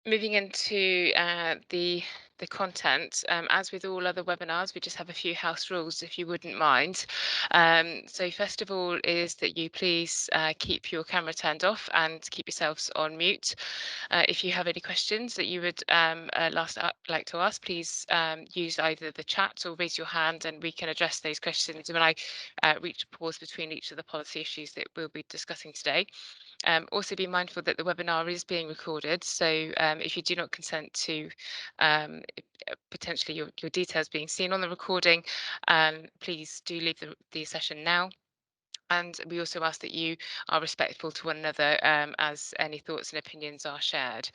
Moving into the content, as with all other webinars, we just have a few house rules, if you wouldn't mind. So first of all is that you please keep your camera turned off and keep yourselves on mute. If you have any questions that you would like to ask, please use either the chat or raise your hand, and we can address those questions when I reach a pause between each of the policy issues that we'll be discussing today. Also be mindful that the webinar is being recorded, so if you do not consent to potentially your details being seen on the recording, please do leave the session now. And we also ask that you are respectful to one another, as any thoughts and opinions are shared.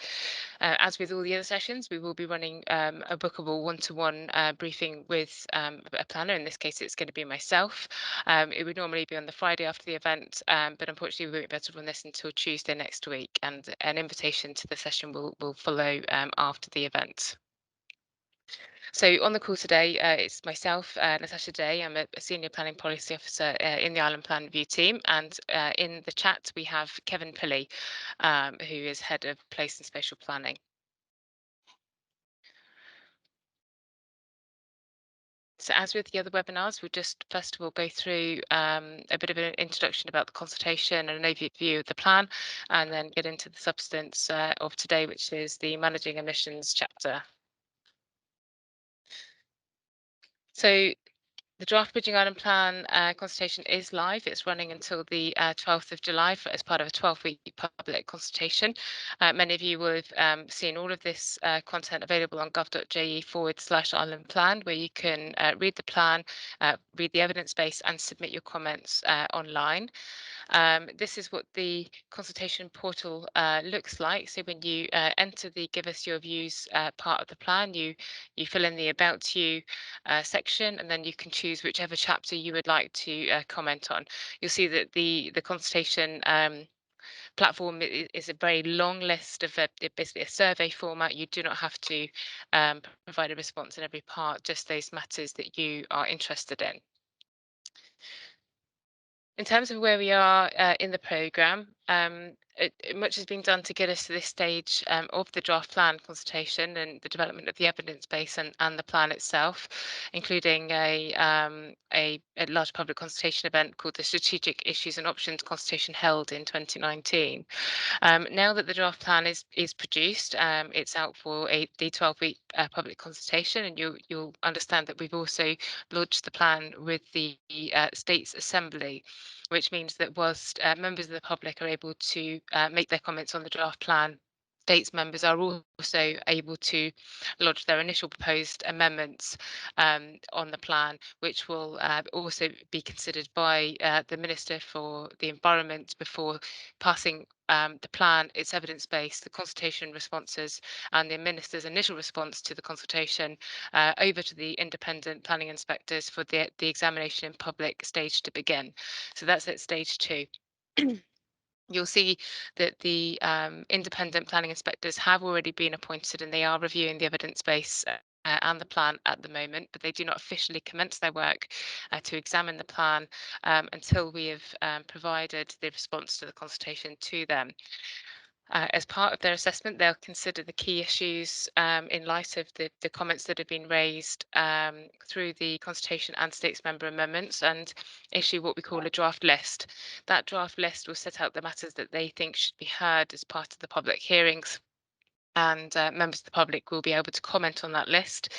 As with all the other sessions, we will be running a bookable one-to-one briefing with a planner. In this case, it's going to be myself. It would normally be on the Friday after the event, but unfortunately, we won't be able to run this until Tuesday next week. And an invitation to the session will follow after the event. So on the call today, it's myself, Natasha Day. I'm a senior planning policy officer in the Island Plan Review team, and in the chat we have Kevin Pilley, who is head of place and spatial planning. So as with the other webinars, we'll just first of all go through a bit of an introduction about the consultation and an overview of the plan, and then get into the substance of today, which is the managing emissions chapter. So the draft Bridging Island Plan consultation is live. It's running until the 12th of July as part of a 12-week public consultation. Many of you will have seen all of this content available on gov.je/Island Plan, where you can read the plan, read the evidence base, and submit your comments online. This is what the consultation portal looks like. So when you enter the Give Us Your Views part of the plan, you fill in the About You section, and then you can choose whichever chapter you would like to comment on. You'll see that the consultation platform is a very long list of basically a survey format. You do not have to provide a response in every part, just those matters that you are interested in. In terms of where we are in the programme, much has been done to get us to this stage of the draft plan consultation and the development of the evidence base and the plan itself, including a large public consultation event called the Strategic Issues and Options Consultation held in 2019. Now that the draft plan is produced, it's out for the 12-week public consultation, and you'll understand that we've also lodged the plan with the States Assembly, which means that whilst members of the public are able to make their comments on the draft plan, States members are also able to lodge their initial proposed amendments on the plan, which will also be considered by the Minister for the Environment before passing the plan, its evidence base, the consultation responses, and the Minister's initial response to the consultation over to the independent planning inspectors for the examination in public stage to begin. So that's at stage 2. You'll see that the independent planning inspectors have already been appointed, and they are reviewing the evidence base and the plan at the moment, but they do not officially commence their work to examine the plan until we have provided the response to the consultation to them. As part of their assessment, they'll consider the key issues in light of the comments that have been raised through the consultation and states member amendments, and issue what we call a draft list. That draft list will set out the matters that they think should be heard as part of the public hearings, and members of the public will be able to comment on that list.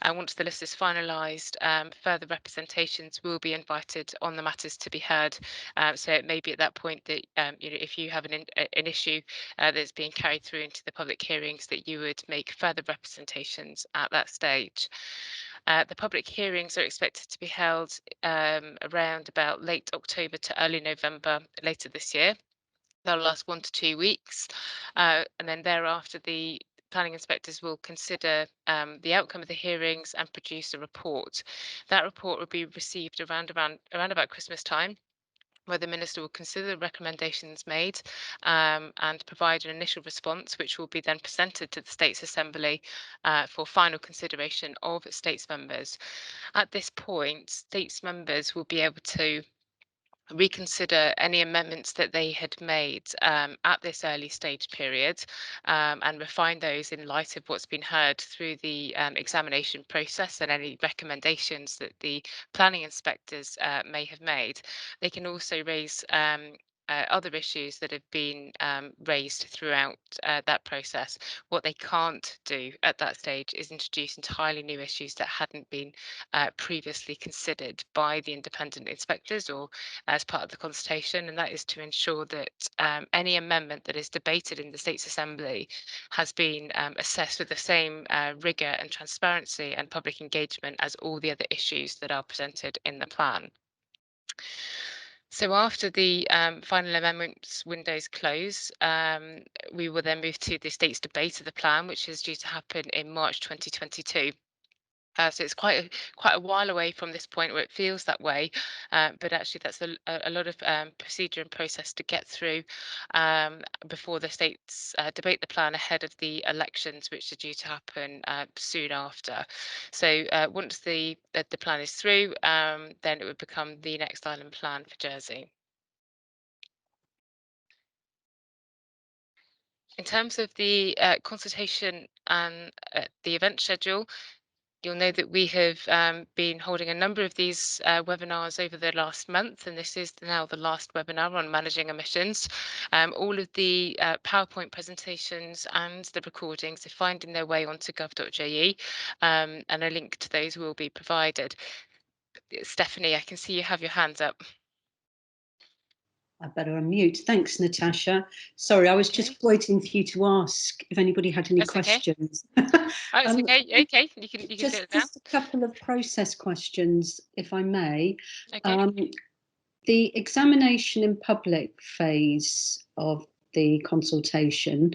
And once the list is finalised, further representations will be invited on the matters to be heard. So it may be at that point that if you have an issue that's being carried through into the public hearings, that you would make further representations at that stage. The public hearings are expected to be held around about late October to early November later this year. They'll last 1 to 2 weeks, and then thereafter the planning inspectors will consider the outcome of the hearings and produce a report. That report will be received around about Christmas time, where the minister will consider the recommendations made and provide an initial response, which will be then presented to the States Assembly for final consideration of states members. At this point, states members will be able to reconsider any amendments that they had made at this early stage period, and refine those in light of what's been heard through the examination process and any recommendations that the planning inspectors may have made. They can also raise other issues that have been raised throughout that process. What they can't do at that stage is introduce entirely new issues that hadn't been previously considered by the independent inspectors or as part of the consultation, and that is to ensure that any amendment that is debated in the States Assembly has been assessed with the same rigour and transparency and public engagement as all the other issues that are presented in the plan. So after the final amendments windows close, we will then move to the State's debate of the plan, which is due to happen in March 2022. So it's quite a while away from this point where it feels that way, but actually that's a lot of procedure and process to get through before the states debate the plan ahead of the elections, which are due to happen soon after. So once the plan is through, then it would become the next island plan for Jersey. In terms of the consultation and the event schedule, you'll know that we have been holding a number of these webinars over the last month, and this is now the last webinar on managing emissions. All of the PowerPoint presentations and the recordings are finding their way onto gov.je, and a link to those will be provided. Stephanie, I can see you have your hands up. I better unmute. Thanks, Natasha. Sorry, I was just waiting for you to ask if anybody had any questions. Okay. Oh, it's okay. Okay, you can do it now. Just a couple of process questions, if I may. Okay. The examination in public phase of the consultation,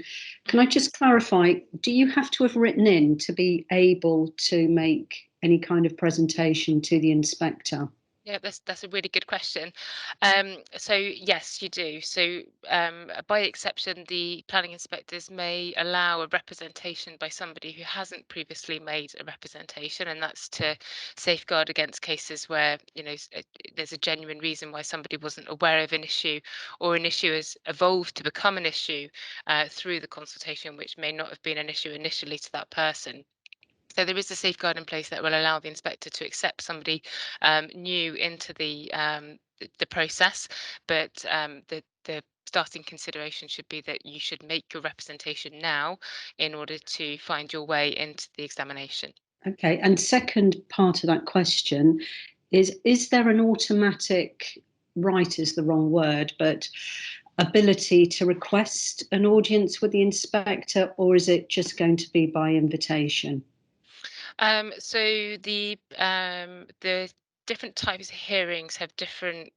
can I just clarify, do you have to have written in to be able to make any kind of presentation to the inspector? Yeah, that's a really good question. So yes, you do. So by exception, the planning inspectors may allow a representation by somebody who hasn't previously made a representation, and that's to safeguard against cases where there's a genuine reason why somebody wasn't aware of an issue, or an issue has evolved to become an issue through the consultation, which may not have been an issue initially to that person. So there is a safeguard in place that will allow the inspector to accept somebody new into the process, but the starting consideration should be that you should make your representation now in order to find your way into the examination. Okay, and second part of that question is there an automatic, right is the wrong word, but ability to request an audience with the inspector, or is it just going to be by invitation? So the different types of hearings have different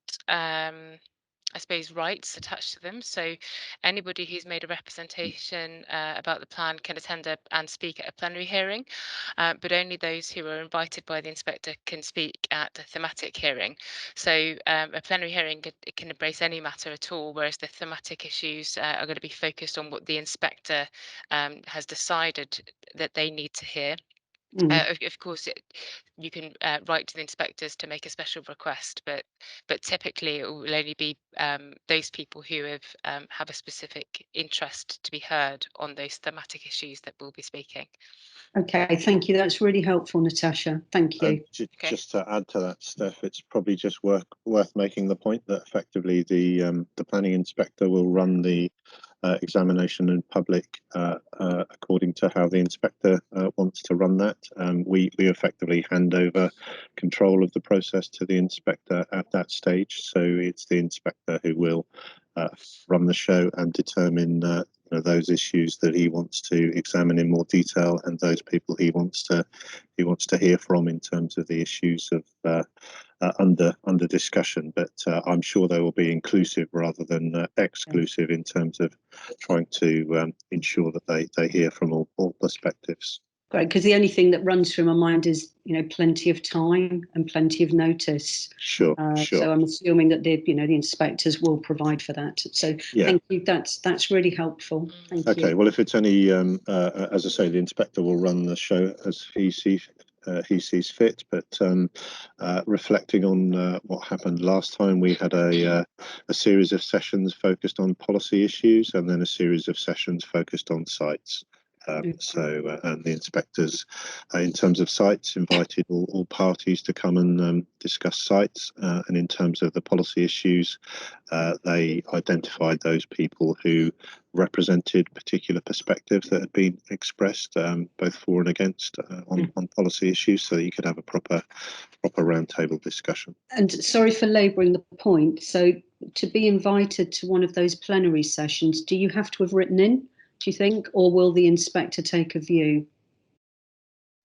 I suppose rights attached to them. So anybody who's made a representation about the plan can attend and speak at a plenary hearing, but only those who are invited by the inspector can speak at a thematic hearing. So a plenary hearing it can embrace any matter at all, whereas the thematic issues are going to be focused on what the inspector has decided that they need to hear. Of course, you can write to the inspectors to make a special request, but typically it will only be those people who have a specific interest to be heard on those thematic issues that will be speaking. Okay, thank you. That's really helpful, Natasha. Thank you. Just to add to that, Steph, it's probably just worth making the point that effectively the planning inspector will run the examination in public according to how the inspector wants to run that. We effectively hand over control of the process to the inspector at that stage, so it's the inspector who will run the show and determine those issues that he wants to examine in more detail, and those people he wants to hear from in terms of the issues of under discussion. But I'm sure they will be inclusive rather than exclusive in terms of trying to ensure that they hear from all perspectives. Great, because the only thing that runs through my mind is, plenty of time and plenty of notice. Sure. So I'm assuming that the inspectors will provide for that. So yeah. Thank you. That's really helpful. Thank you. Okay. Well, if it's any, as I say, the inspector will run the show as he he sees fit. But reflecting on what happened last time, we had a series of sessions focused on policy issues, and then a series of sessions focused on sites. And the inspectors, in terms of sites, invited all parties to come and discuss sites. And in terms of the policy issues, they identified those people who represented particular perspectives that had been expressed, both for and against, on policy issues, so that you could have a proper roundtable discussion. And sorry for labouring the point. So to be invited to one of those plenary sessions, do you have to have written in, do you think, or will the inspector take a view?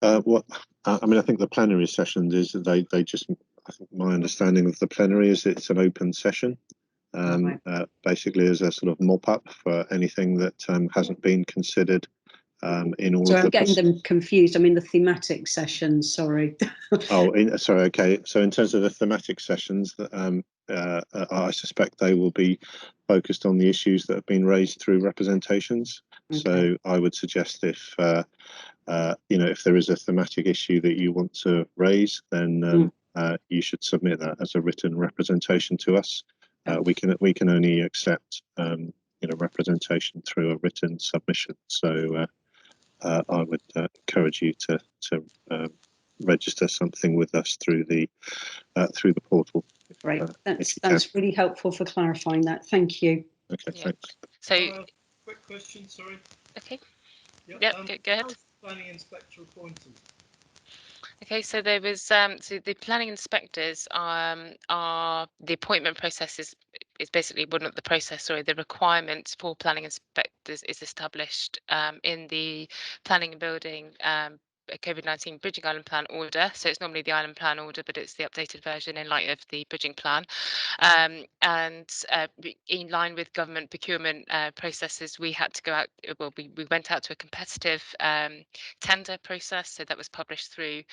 I think the plenary sessions is they just. I think my understanding of the plenary is it's an open session, basically as a sort of mop up for anything that hasn't been considered in all of the. I'm getting them confused. I mean the thematic sessions. Sorry. Sorry. Okay. So in terms of the thematic sessions, I suspect they will be focused on the issues that have been raised through representations. Okay. So I would suggest if there is a thematic issue that you want to raise, then you should submit that as a written representation to us. We can only accept representation through a written submission. So I would encourage you to register something with us through the portal. Great, that's really helpful for clarifying that. Thank you. Okay, thanks. So, quick question, sorry. Okay. Yep, go ahead. How's the planning inspector appointed? Okay, so there was so the planning inspectors are the appointment process is basically one of the process, sorry, the requirements for planning inspectors is established in the planning and building COVID-19 Bridging Island Plan order. So it's normally the Island Plan order, but it's the updated version in light of the Bridging Plan. And in line with government procurement processes, we had to go out. Well, we went out to a competitive tender process. So that was published through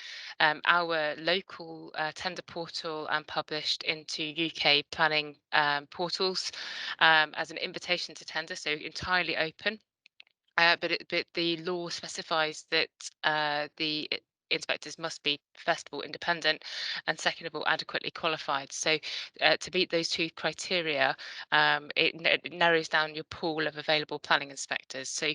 our local tender portal and published into UK planning portals as an invitation to tender. So entirely open. But the law specifies that the inspectors must be, first of all, independent, and second of all, adequately qualified. So to meet those two criteria, it narrows down your pool of available planning inspectors. So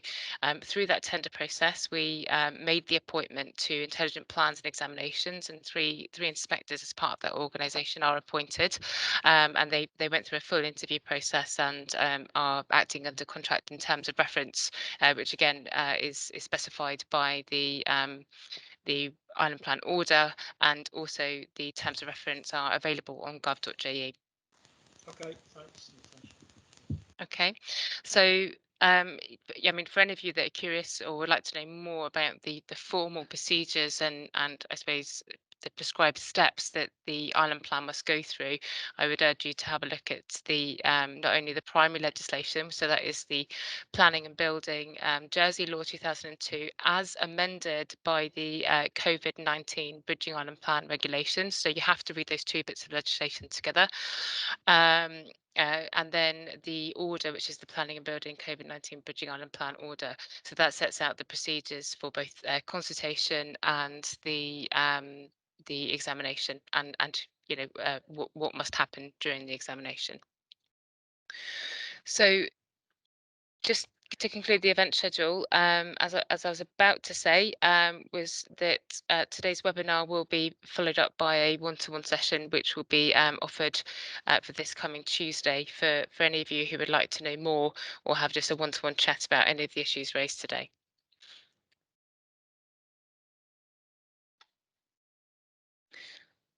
through that tender process, we made the appointment to Intelligent Plans and Examinations, and three inspectors as part of that organisation are appointed, and they went through a full interview process and are acting under contract in terms of reference, which again is specified by the Island Plan order, and also the terms of reference are available on gov.je. Okay, thanks. Okay, so I mean, for any of you that are curious or would like to know more about the formal procedures and I suppose the prescribed steps that the Island Plan must go through, I would urge you to have a look at the not only the primary legislation, so that is the Planning and Building Jersey Law 2002, as amended by the COVID-19 Bridging Island Plan regulations. So you have to read those two bits of legislation together. And then the order, which is the Planning and Building COVID-19 Bridging Island Plan order. So that sets out the procedures for both consultation and the examination, and what must happen during the examination. So just to conclude the event schedule, as I was about to say, was that today's webinar will be followed up by a one-to-one session, which will be offered for this coming Tuesday for any of you who would like to know more or have just a one-to-one chat about any of the issues raised today.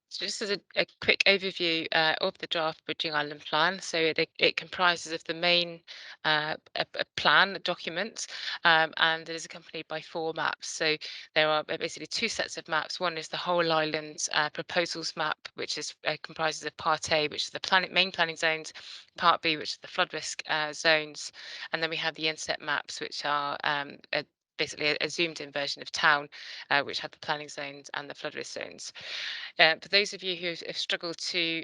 So just as a quick overview of the draft Bridging Island Plan, so it comprises of the main a plan document, and it is accompanied by 4 maps. So there are basically 2 sets of maps. One is the whole island proposals map, which is comprises of Part A, which is the main planning zones, Part B, which is the flood risk zones, and then we have the inset maps, which are basically a zoomed in version of town, which have the planning zones and the flood risk zones. For those of you who have struggled to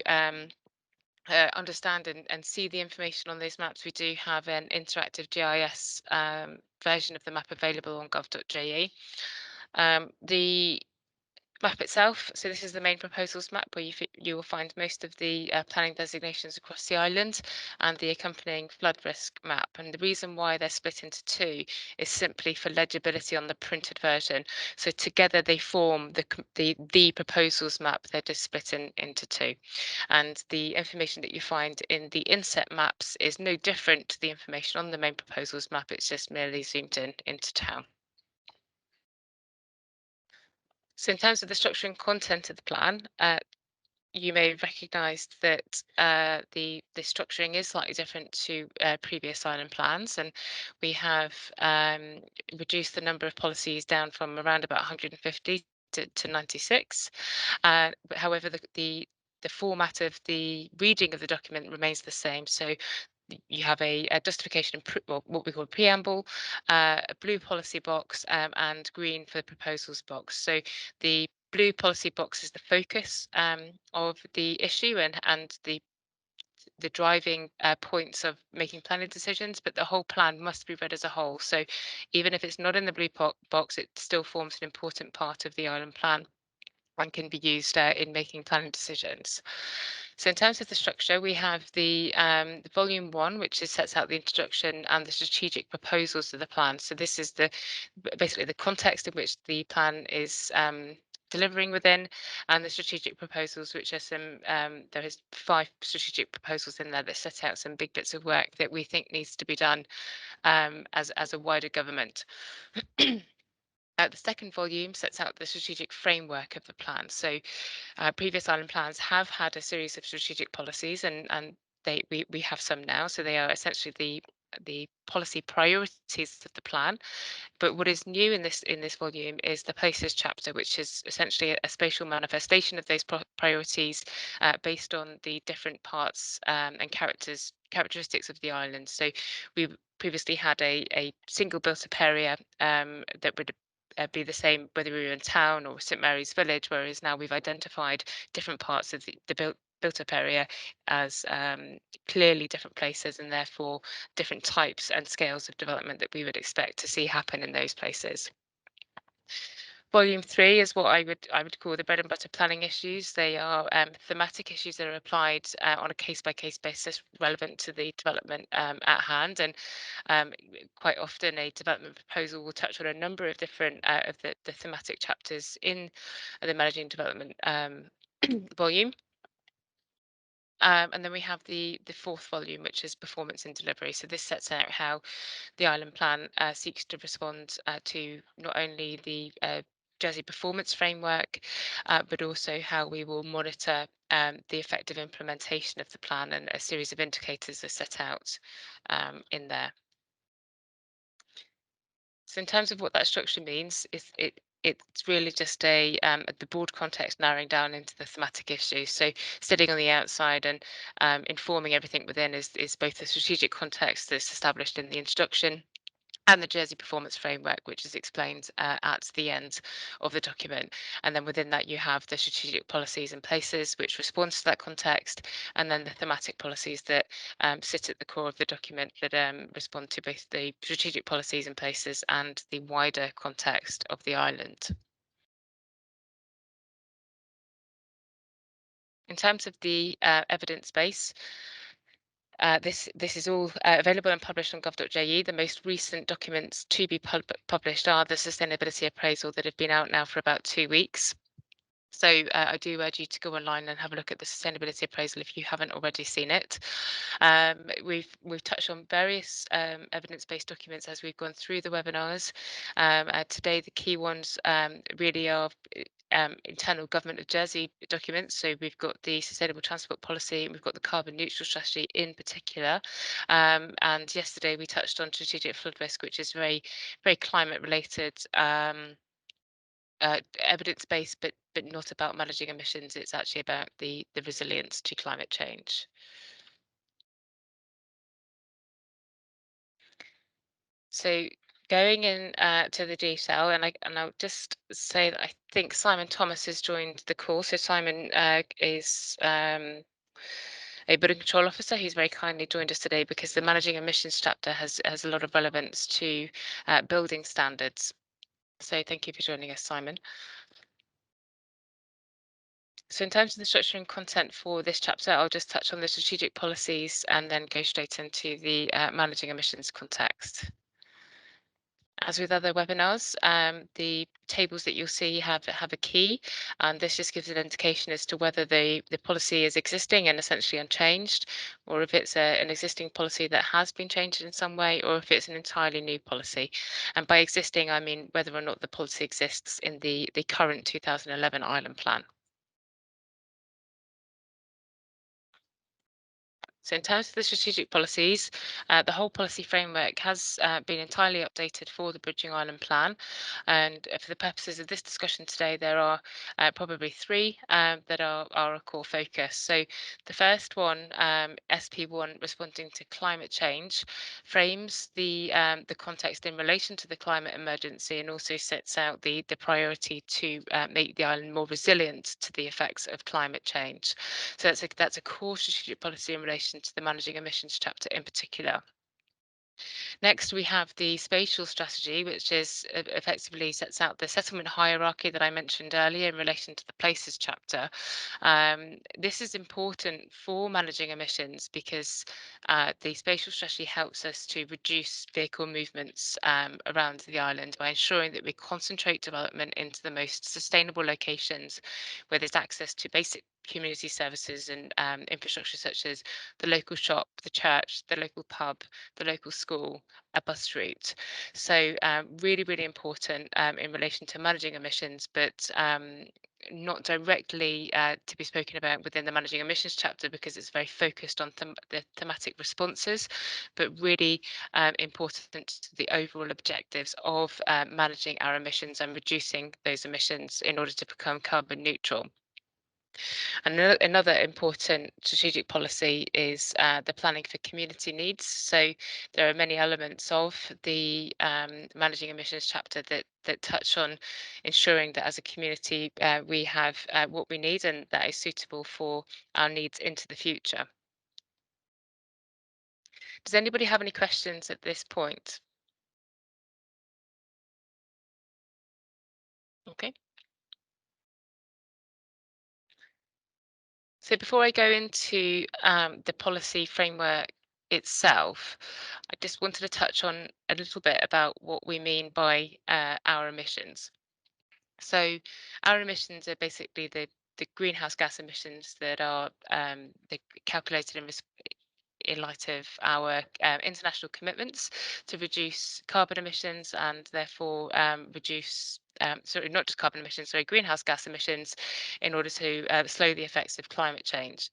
understand and see the information on those maps, we do have an interactive GIS version of the map available on gov.je. The Map itself. So this is the main proposals map where you will find most of the planning designations across the island and the accompanying flood risk map. And the reason why they're split into two is simply for legibility on the printed version. So together they form the proposals map. They're just split into two. And the information that you find in the inset maps is no different to the information on the main proposals map. It's just merely zoomed in into town. So in terms of the structure and content of the plan, you may recognise that the structuring is slightly different to previous island plans, and we have reduced the number of policies down from around about 150 to 96. However, the format of the reading of the document remains the same. So you have a justification, well, what we call a preamble, a blue policy box, and green for the proposals box. So the blue policy box is the focus of the issue and the driving points of making planning decisions, but the whole plan must be read as a whole. So even if it's not in the blue box, it still forms an important part of the island plan and can be used in making planning decisions. So in terms of the structure, we have the volume one, which sets out the introduction and the strategic proposals of the plan. So this is basically the context in which the plan is delivering within, and the strategic proposals, which are there is 5 strategic proposals in there that set out some big bits of work that we think needs to be done as a wider government. The second volume sets out the strategic framework of the plan. So previous island plans have had a series of strategic policies, and we have some now. So they are essentially the policy priorities of the plan. But what is new in this volume is the places chapter, which is essentially a spatial manifestation of those priorities based on the different parts and characteristics of the island. So we previously had a single built-up area that would be the same whether we were in town or St Mary's Village, whereas now we've identified different parts of the built-up area as clearly different places, and therefore different types and scales of development that we would expect to see happen in those places. Volume 3 is what I would call the bread and butter planning issues. They are thematic issues that are applied on a case-by-case basis relevant to the development at hand. And quite often a development proposal will touch on a number of different of the thematic chapters in the managing development volume. And then we have the fourth volume, which is performance and delivery. So this sets out how the island plan seeks to respond to not only the Jersey performance framework, but also how we will monitor the effective implementation of the plan, and a series of indicators are set out in there. So in terms of what that structure means, it's really just the broad context narrowing down into the thematic issues. So sitting on the outside and informing everything within is both the strategic context that's established in the introduction and the Jersey Performance Framework, which is explained at the end of the document. And then within that, you have the strategic policies and places which respond to that context, and then the thematic policies that sit at the core of the document that respond to both the strategic policies and places and the wider context of the island. In terms of the evidence base, this is all available and published on gov.je. The most recent documents to be published are the sustainability appraisal that have been out now for about 2 weeks. So I do urge you to go online and have a look at the sustainability appraisal if you haven't already seen it. We've touched on various evidence-based documents as we've gone through the webinars. Today, the key ones really are internal government of Jersey documents. So we've got the sustainable transport policy, we've got the carbon neutral strategy in particular. And yesterday we touched on strategic flood risk, which is very, very climate related. Evidence-based, but not about managing emissions. It's actually about the resilience to climate change. So going in to the detail, and I'll just say that I think Simon Thomas has joined the call. So Simon is a building control officer who's very kindly joined us today because the managing emissions chapter has a lot of relevance to building standards. So thank you for joining us, Simon. So in terms of the structure and content for this chapter, I'll just touch on the strategic policies and then go straight into the managing emissions context. As with other webinars, the tables that you'll see have a key, and this just gives an indication as to whether the policy is existing and essentially unchanged, or if it's an existing policy that has been changed in some way, or if it's an entirely new policy. And by existing, I mean whether or not the policy exists in the current 2011 Island Plan. So in terms of the strategic policies, the whole policy framework has been entirely updated for the Bridging Island Plan. And for the purposes of this discussion today, there are probably three that are a core focus. So the first one, SP1, responding to climate change, frames the context in relation to the climate emergency and also sets out the priority to make the island more resilient to the effects of climate change. So that's a core strategic policy in relation to the managing emissions chapter in particular. Next, we have the spatial strategy, which is effectively sets out the settlement hierarchy that I mentioned earlier in relation to the places chapter. This is important for managing emissions because the spatial strategy helps us to reduce vehicle movements around the island by ensuring that we concentrate development into the most sustainable locations where there's access to basic community services and infrastructure such as the local shop, the church, the local pub, the local school, a bus route. So really, really important in relation to managing emissions, but not directly to be spoken about within the managing emissions chapter because it's very focused on the thematic responses, but really important to the overall objectives of managing our emissions and reducing those emissions in order to become carbon neutral. And another important strategic policy is the planning for community needs. So there are many elements of the managing emissions chapter that touch on ensuring that as a community we have what we need and that is suitable for our needs into the future. Does anybody have any questions at this point? Okay. So before I go into the policy framework itself, I just wanted to touch on a little bit about what we mean by our emissions. So our emissions are basically the greenhouse gas emissions that are calculated in light of our international commitments to reduce carbon emissions and therefore reduce, sorry, not just carbon emissions, sorry, greenhouse gas emissions in order to slow the effects of climate change.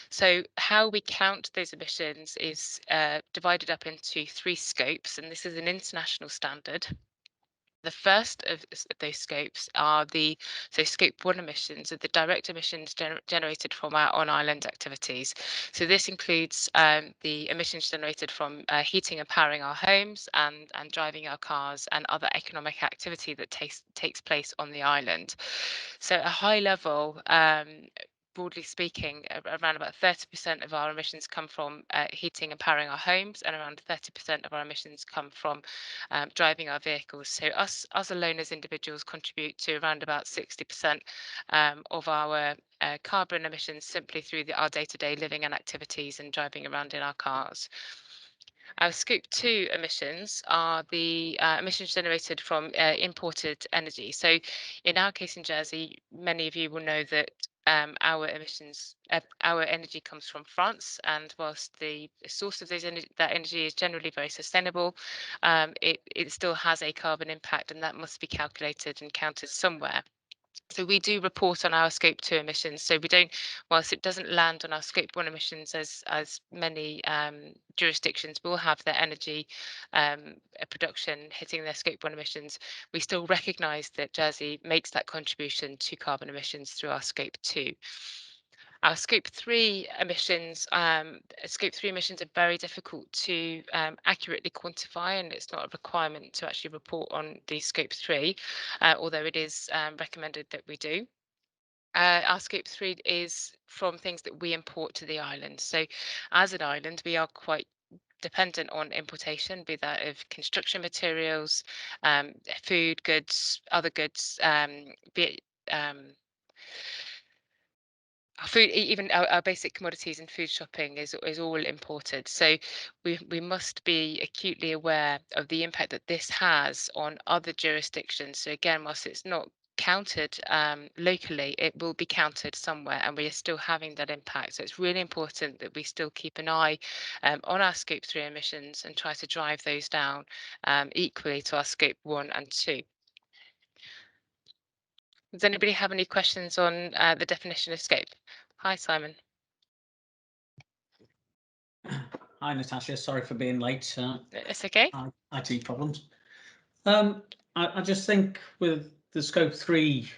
So how we count those emissions is divided up into three scopes, and this is an international standard. The first of those scopes are scope 1 emissions, are the direct emissions generated from our on-island activities. So this includes the emissions generated from heating and powering our homes and driving our cars and other economic activity that takes place on the island. So at a high level, broadly speaking, around about 30% of our emissions come from heating and powering our homes, and around 30% of our emissions come from driving our vehicles. So us alone as individuals contribute to around about 60% of our carbon emissions simply through our day-to-day living and activities and driving around in our cars. Our Scope 2 emissions are the emissions generated from imported energy. So in our case in Jersey, many of you will know that our emissions, our energy comes from France, and whilst the source of that energy is generally very sustainable, it still has a carbon impact, and that must be calculated and counted somewhere. So we do report on our Scope 2 emissions. So we don't, whilst it doesn't land on our Scope 1 emissions as many jurisdictions will have their energy production hitting their Scope 1 emissions, we still recognise that Jersey makes that contribution to carbon emissions through our Scope 2. Our Scope 3 emissions are very difficult to accurately quantify, and it's not a requirement to actually report on the Scope 3, although it is recommended that we do. Our Scope 3 is from things that we import to the island. So as an island, we are quite dependent on importation, be that of construction materials, food goods, other goods, be it food, even our basic commodities and food shopping is all imported. So we must be acutely aware of the impact that this has on other jurisdictions. So again, whilst it's not counted locally, it will be counted somewhere, and we are still having that impact. So it's really important that we still keep an eye on our Scope 3 emissions and try to drive those down equally to our Scope 1 and 2. Does anybody have any questions on the definition of scope? Hi, Simon. Hi, Natasha. Sorry for being late. It's okay. IT problems. I just think with the Scope 3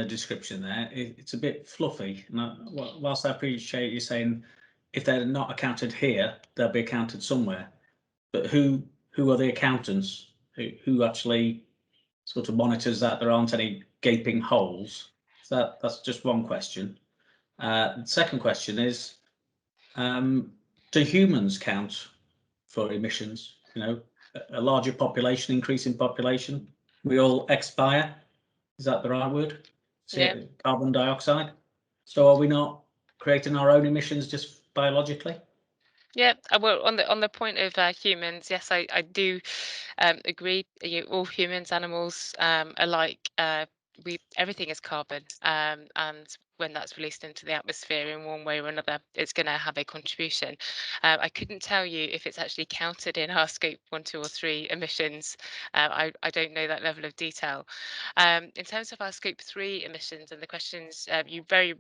description there, it's a bit fluffy. Whilst I appreciate you saying if they're not accounted here, they'll be accounted somewhere. But who are the accountants? Who actually sort of monitors that there aren't any gaping holes? So that's just one question. The second question is, do humans count for emissions? You know, a larger population, increase in population, we all expire. Is that the right word? Yeah. Carbon dioxide. So are we not creating our own emissions just biologically? Yeah, well, on the point of humans, yes, I do agree. All humans, animals alike, everything is carbon, and when that's released into the atmosphere in one way or another, it's going to have a contribution. I couldn't tell you if it's actually counted in our Scope 1, 2, or 3 emissions. I don't know that level of detail. In terms of our Scope 3 emissions and the questions you very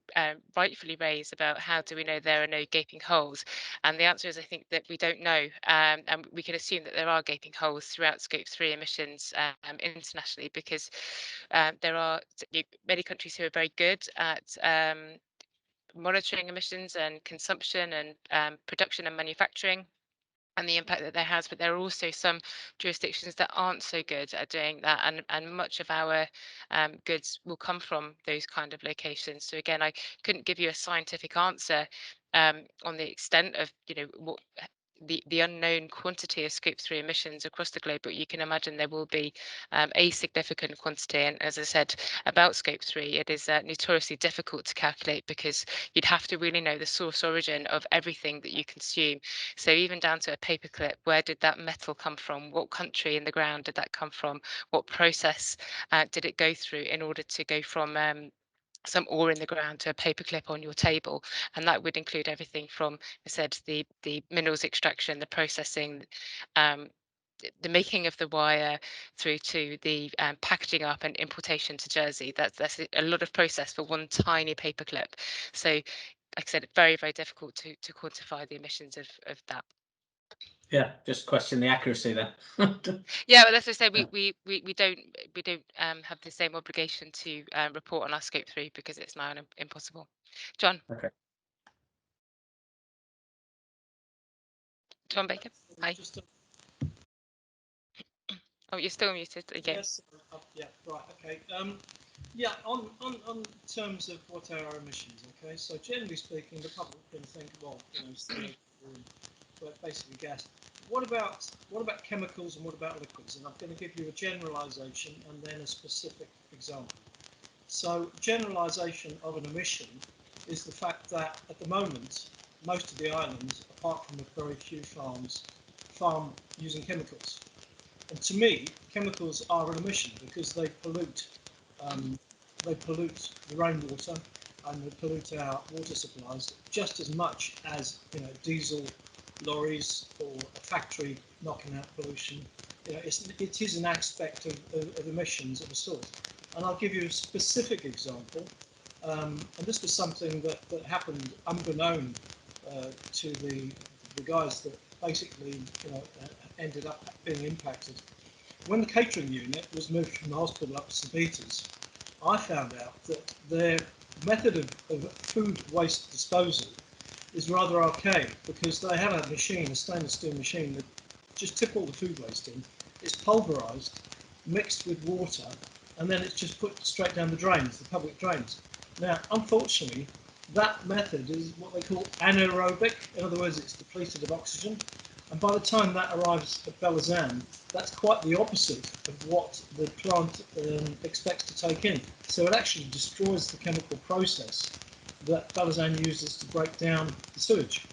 rightfully raised about how do we know there are no gaping holes, and the answer is I think that we don't know, and we can assume that there are gaping holes throughout Scope 3 emissions internationally, because there are many countries who are very good at monitoring emissions and consumption and production and manufacturing and the impact that that has, but there are also some jurisdictions that aren't so good at doing that, and much of our goods will come from those kind of locations. So again, I couldn't give you a scientific answer on the extent of what the unknown quantity of Scope 3 emissions across the globe, but you can imagine there will be a significant quantity. And as I said about Scope 3, it is notoriously difficult to calculate because you'd have to really know the source origin of everything that you consume. So even down to a paperclip, where did that metal come from? What country in the ground did that come from? What process did it go through in order to go from some ore in the ground to a paperclip on your table? And that would include everything from, I said, the minerals extraction, the processing, the making of the wire, through to the packaging up and importation to Jersey. That's a lot of process for one tiny paperclip. So, like I said, very, very difficult to quantify the emissions of that. Yeah, just question the accuracy there. Yeah, well, as I said, we don't have the same obligation to report on our Scope 3 because it's now impossible. John. Okay. John Baker. Hi. Oh, you're still muted again. Yes. Yeah. Right. Okay. Yeah. On terms of what are our emissions? Okay. So generally speaking, the public can think, well, CO2, but basically gas. What about chemicals and what about liquids? And I'm going to give you a generalisation and then a specific example. So generalisation of an emission is the fact that at the moment, most of the islands, apart from a very few farms, farm using chemicals. And to me, chemicals are an emission because they pollute the rainwater and they pollute our water supplies just as much as diesel lorries or a factory knocking out pollution. It is an aspect of emissions of a sort. And I'll give you a specific example. And this was something that happened unbeknown to the guys that basically ended up being impacted. When the catering unit was moved from the hospital up to St Peter's, I found out that their method of food waste disposal is rather archaic because they have a machine, a stainless steel machine that just tip all the food waste in. It's pulverised, mixed with water, and then it's just put straight down the drains, the public drains. Now, unfortunately, that method is what they call anaerobic. In other words, it's depleted of oxygen. And by the time that arrives at Belazan, that's quite the opposite of what the plant expects to take in. So it actually destroys the chemical process that Balazan uses to break down the sewage.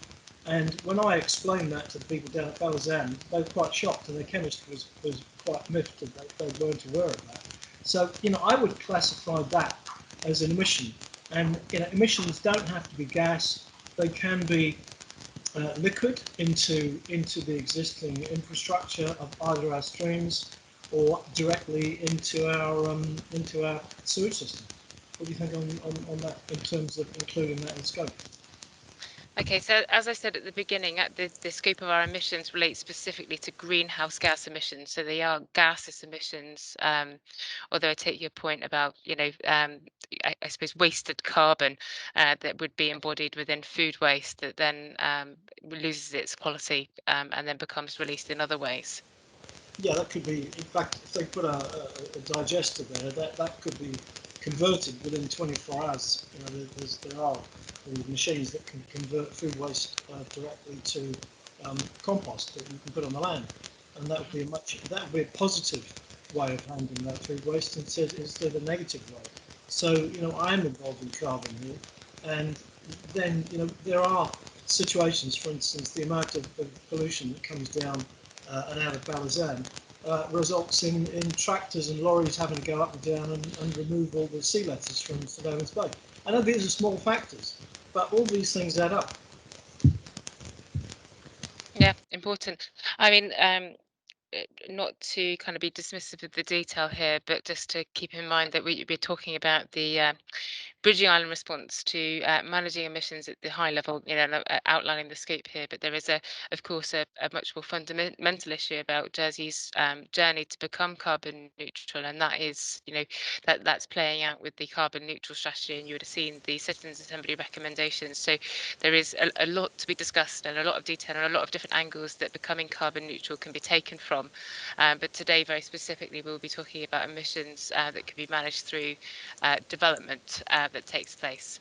And when I explained that to the people down at Balazan, they were quite shocked, and their chemist was quite miffed that they weren't aware of that. So, I would classify that as an emission. And, emissions don't have to be gas. They can be liquid into the existing infrastructure of either our streams or directly into our sewage system. What do you think on that in terms of including that in scope? Okay, so as I said at the beginning, the scope of our emissions relates specifically to greenhouse gas emissions. So they are gaseous emissions. Although I take your point about, I suppose wasted carbon that would be embodied within food waste that then loses its quality and then becomes released in other ways. Yeah, that could be. In fact, if they put a digester there, that could be converted within 24 hours. There are the machines that can convert food waste directly to compost that you can put on the land, and that would be a positive way of handling that food waste instead of a negative way. So I am involved in carbon here, and then there are situations, for instance, the amount of pollution that comes down and out of Balazan results in tractors and lorries having to go up and down and remove all the sea lettuce from St Helens Bay. I know these are small factors, but all these things add up. Yeah, important. I mean, not to kind of be dismissive of the detail here, but just to keep in mind that we're talking about the Bridging Island response to managing emissions at the high level, outlining the scope here. But there is, of course, a much more fundamental issue about Jersey's journey to become carbon neutral, and that is, that's playing out with the carbon neutral strategy. And you would have seen the Citizens Assembly recommendations. So there is a lot to be discussed and a lot of detail and a lot of different angles that becoming carbon neutral can be taken from. But today, very specifically, we'll be talking about emissions that can be managed through development that takes place.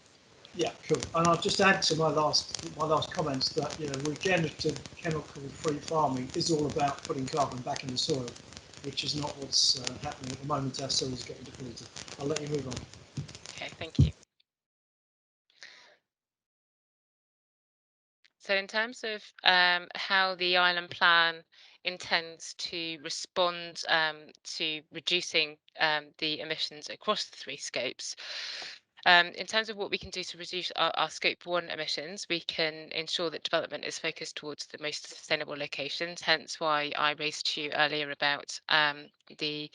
Yeah, cool. And I'll just add to my last comments that regenerative chemical-free farming is all about putting carbon back in the soil, which is not what's happening at the moment. Our soil is getting depleted. I'll let you move on. Okay, thank you. So in terms of how the island plan intends to respond to reducing the emissions across the three scopes, in terms of what we can do to reduce our scope 1 emissions, we can ensure that development is focused towards the most sustainable locations, hence why I raised to you earlier about the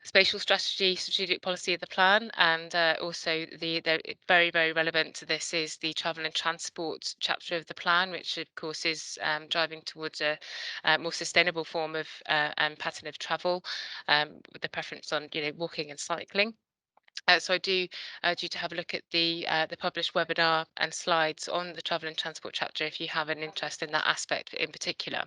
spatial strategic policy of the plan, and also the very, very relevant to this is the travel and transport chapter of the plan, which of course is driving towards a more sustainable form of and pattern of travel, with a preference on walking and cycling. So I do urge you to have a look at the published webinar and slides on the travel and transport chapter if you have an interest in that aspect in particular.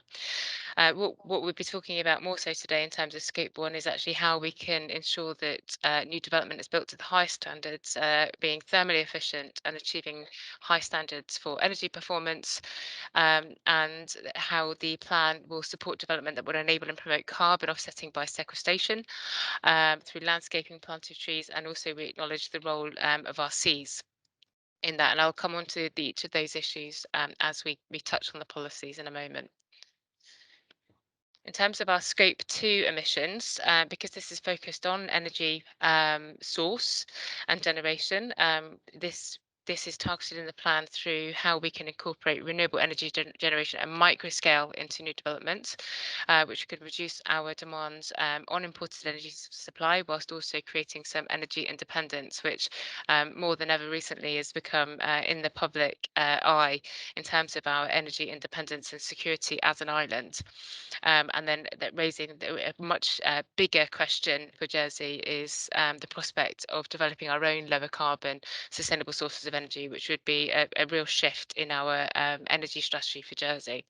What we'll be talking about more so today in terms of scope 1 is actually how we can ensure that new development is built to the highest standards, being thermally efficient and achieving high standards for energy performance, and how the plan will support development that will enable and promote carbon offsetting by sequestration through landscaping, planting trees, and also we acknowledge the role of our seas in that. And I'll come on to each of those issues as we touch on the policies in a moment. In terms of our scope 2 emissions, because this is focused on energy source and generation, this is targeted in the plan through how we can incorporate renewable energy generation at micro scale into new developments, which could reduce our demands on imported energy supply, whilst also creating some energy independence, which more than ever recently has become in the public eye in terms of our energy independence and security as an island. And then that raising a much bigger question for Jersey is the prospect of developing our own lower carbon sustainable sources of energy, which would be a real shift in our energy strategy for Jersey.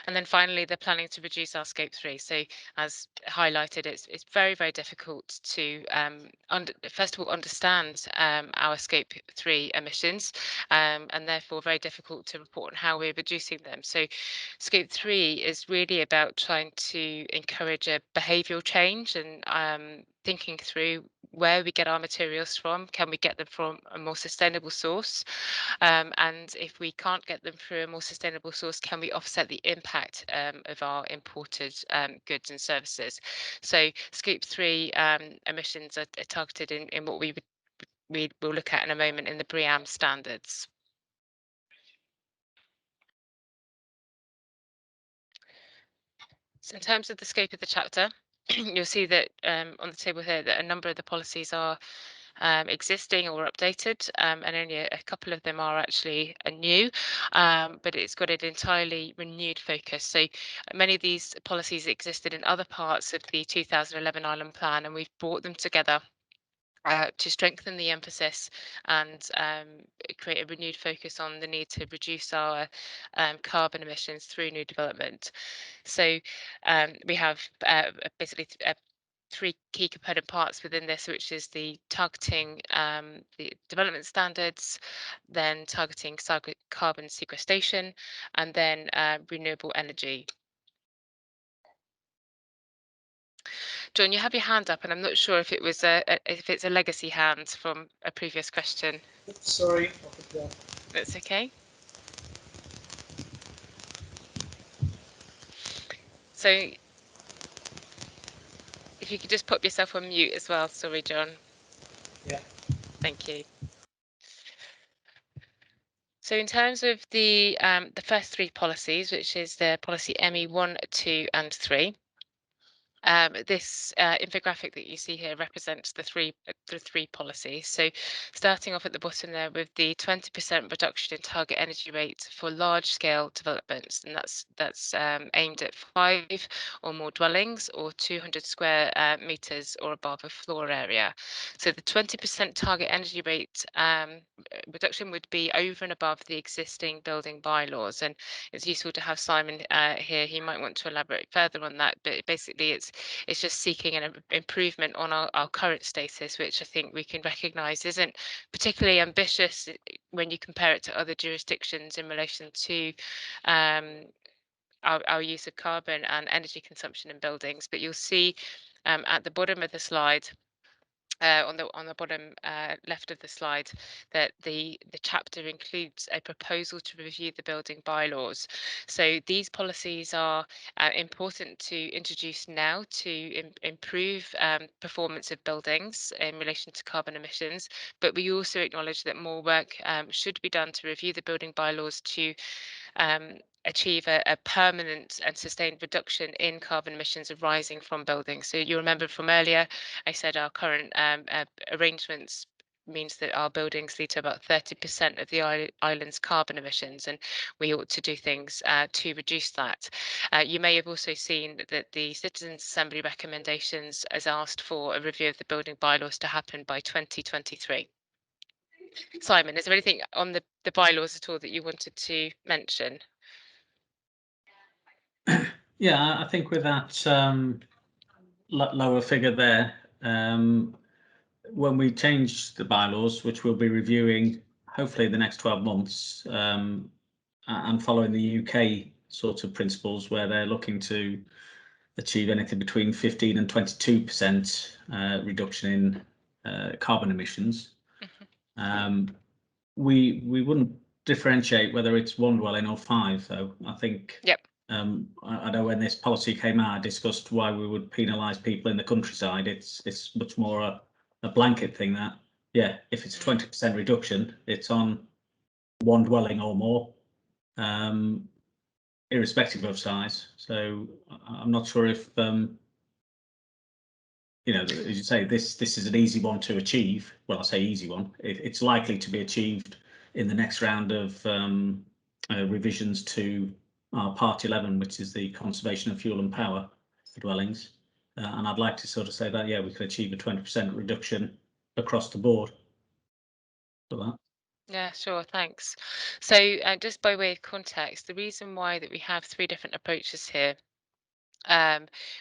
And then finally, they're planning to reduce our scope 3. So as highlighted, it's very, very difficult to first of all understand our scope 3 emissions, and therefore very difficult to report on how we're reducing them. So scope 3 is really about trying to encourage a behavioural change and thinking through where we get our materials from. Can we get them from a more sustainable source? And if we can't get them through a more sustainable source, can we offset the impact of our imported goods and services? So Scope 3 emissions are targeted in what we will look at in a moment in the BREEAM standards. So in terms of the scope of the chapter, you'll see that on the table here that a number of the policies are existing or updated, and only a couple of them are actually new, but it's got an entirely renewed focus. So many of these policies existed in other parts of the 2011 Island Plan, and we've brought them together to strengthen the emphasis and create a renewed focus on the need to reduce our carbon emissions through new development. So we have basically three key component parts within this, which is the targeting the development standards, then targeting carbon sequestration, and then renewable energy. John, you have your hand up, and I'm not sure if it was if it's a legacy hand from a previous question. Sorry. That's okay. So if you could just pop yourself on mute as well. Sorry, John. Yeah. Thank you. So in terms of the first three policies, which is the policy ME 1, 2, and 3, this infographic that you see here represents the three policies. So starting off at the bottom there with the 20% reduction in target energy rate for large-scale developments, and that's aimed at 5 or more dwellings or 200 square meters or above a floor area. So the 20% target energy rate reduction would be over and above the existing building bylaws, and it's useful to have Simon here. He might want to elaborate further on that, but basically it's just seeking an improvement on our current status, which I think we can recognise isn't particularly ambitious when you compare it to other jurisdictions in relation to our use of carbon and energy consumption in buildings. But you'll see at the bottom of the slide, on the bottom left of the slide, that the chapter includes a proposal to review the building bylaws. So these policies are important to introduce now to improve performance of buildings in relation to carbon emissions, but we also acknowledge that more work should be done to review the building bylaws to achieve a permanent and sustained reduction in carbon emissions arising from buildings. So you remember from earlier, I said our current arrangements means that our buildings lead to about 30% of the island's carbon emissions, and we ought to do things to reduce that. You may have also seen that the Citizens Assembly recommendations has asked for a review of the building bylaws to happen by 2023. Simon, is there anything on the bylaws at all that you wanted to mention? Yeah, I think with that lower figure there, when we change the bylaws, which we'll be reviewing hopefully in the next 12 months, and following the UK sort of principles where they're looking to achieve anything between 15 and 22% reduction in carbon emissions. We wouldn't differentiate whether it's one dwelling or 5, though. I think. Yep. I know when this policy came out, I discussed why we would penalise people in the countryside. It's much more a blanket thing that, yeah, if it's 20% reduction, it's on one dwelling or more, irrespective of size. So I'm not sure if, you know, as you say, this is an easy one to achieve. Well, I say easy one. It's likely to be achieved in the next round of revisions to our Part 11, which is the conservation of fuel and power for dwellings. And I'd like to sort of say that, yeah, we could achieve a 20% reduction across the board for that. Yeah, sure, thanks. So just by way of context, the reason why that we have three different approaches here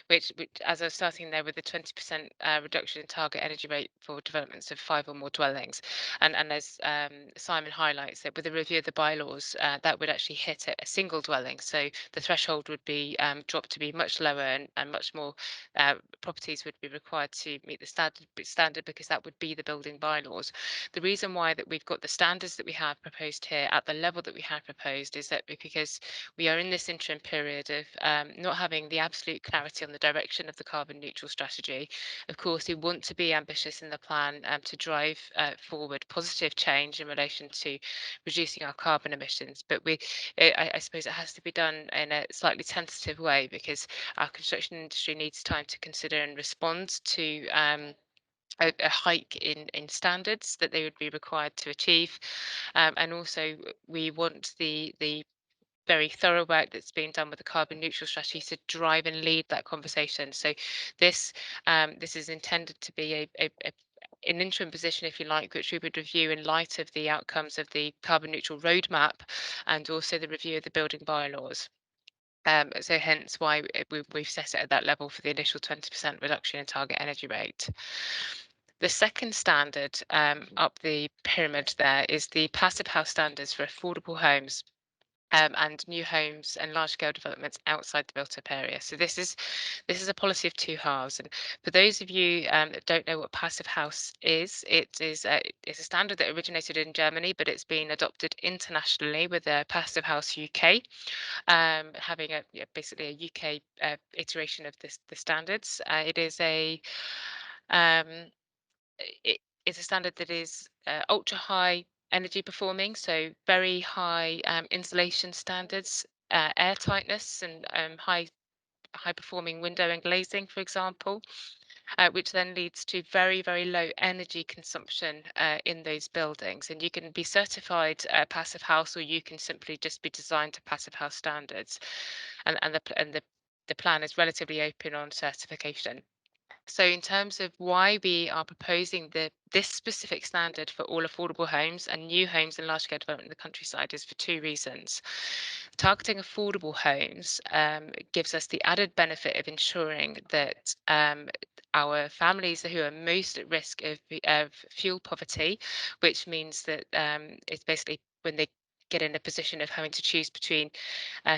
which as I was starting there with the 20% reduction in target energy rate for developments of 5 or more dwellings, and as Simon highlights that with a review of the bylaws, that would actually hit at a single dwelling, so the threshold would be dropped to be much lower, and much more properties would be required to meet the standard because that would be the building bylaws. The reason why that we've got the standards that we have proposed here at the level that we have proposed is that because we are in this interim period of not having the absolute clarity on the direction of the carbon neutral strategy. Of course, we want to be ambitious in the plan to drive forward positive change in relation to reducing our carbon emissions. But I suppose it has to be done in a slightly tentative way because our construction industry needs time to consider and respond to a hike in standards that they would be required to achieve, and also we want the very thorough work that's being done with the carbon neutral strategy to drive and lead that conversation. So this this is intended to be an interim position, if you like, which we would review in light of the outcomes of the carbon neutral roadmap and also the review of the building bylaws. So hence why we've set it at that level for the initial 20% reduction in target energy rate. The second standard up the pyramid there is the passive house standards for affordable homes. And new homes and large-scale developments outside the built-up area. So this is a policy of two halves. And for those of you that don't know what passive house is, it's a standard that originated in Germany, but it's been adopted internationally with the Passive House UK, having basically a UK iteration of the standards. It is um, it's a standard that is ultra high energy performing, so very high insulation standards, air tightness, and high performing window and glazing, for example, which then leads to very low energy consumption in those buildings. And you can be certified passive house, or you can simply just be designed to passive house standards. And the plan is relatively open on certification. So in terms of why we are proposing this specific standard for all affordable homes and new homes and large scale development in the countryside is for two reasons. Targeting affordable homes gives us the added benefit of ensuring that our families who are most at risk of fuel poverty, which means that it's basically when they get in a position of having to choose between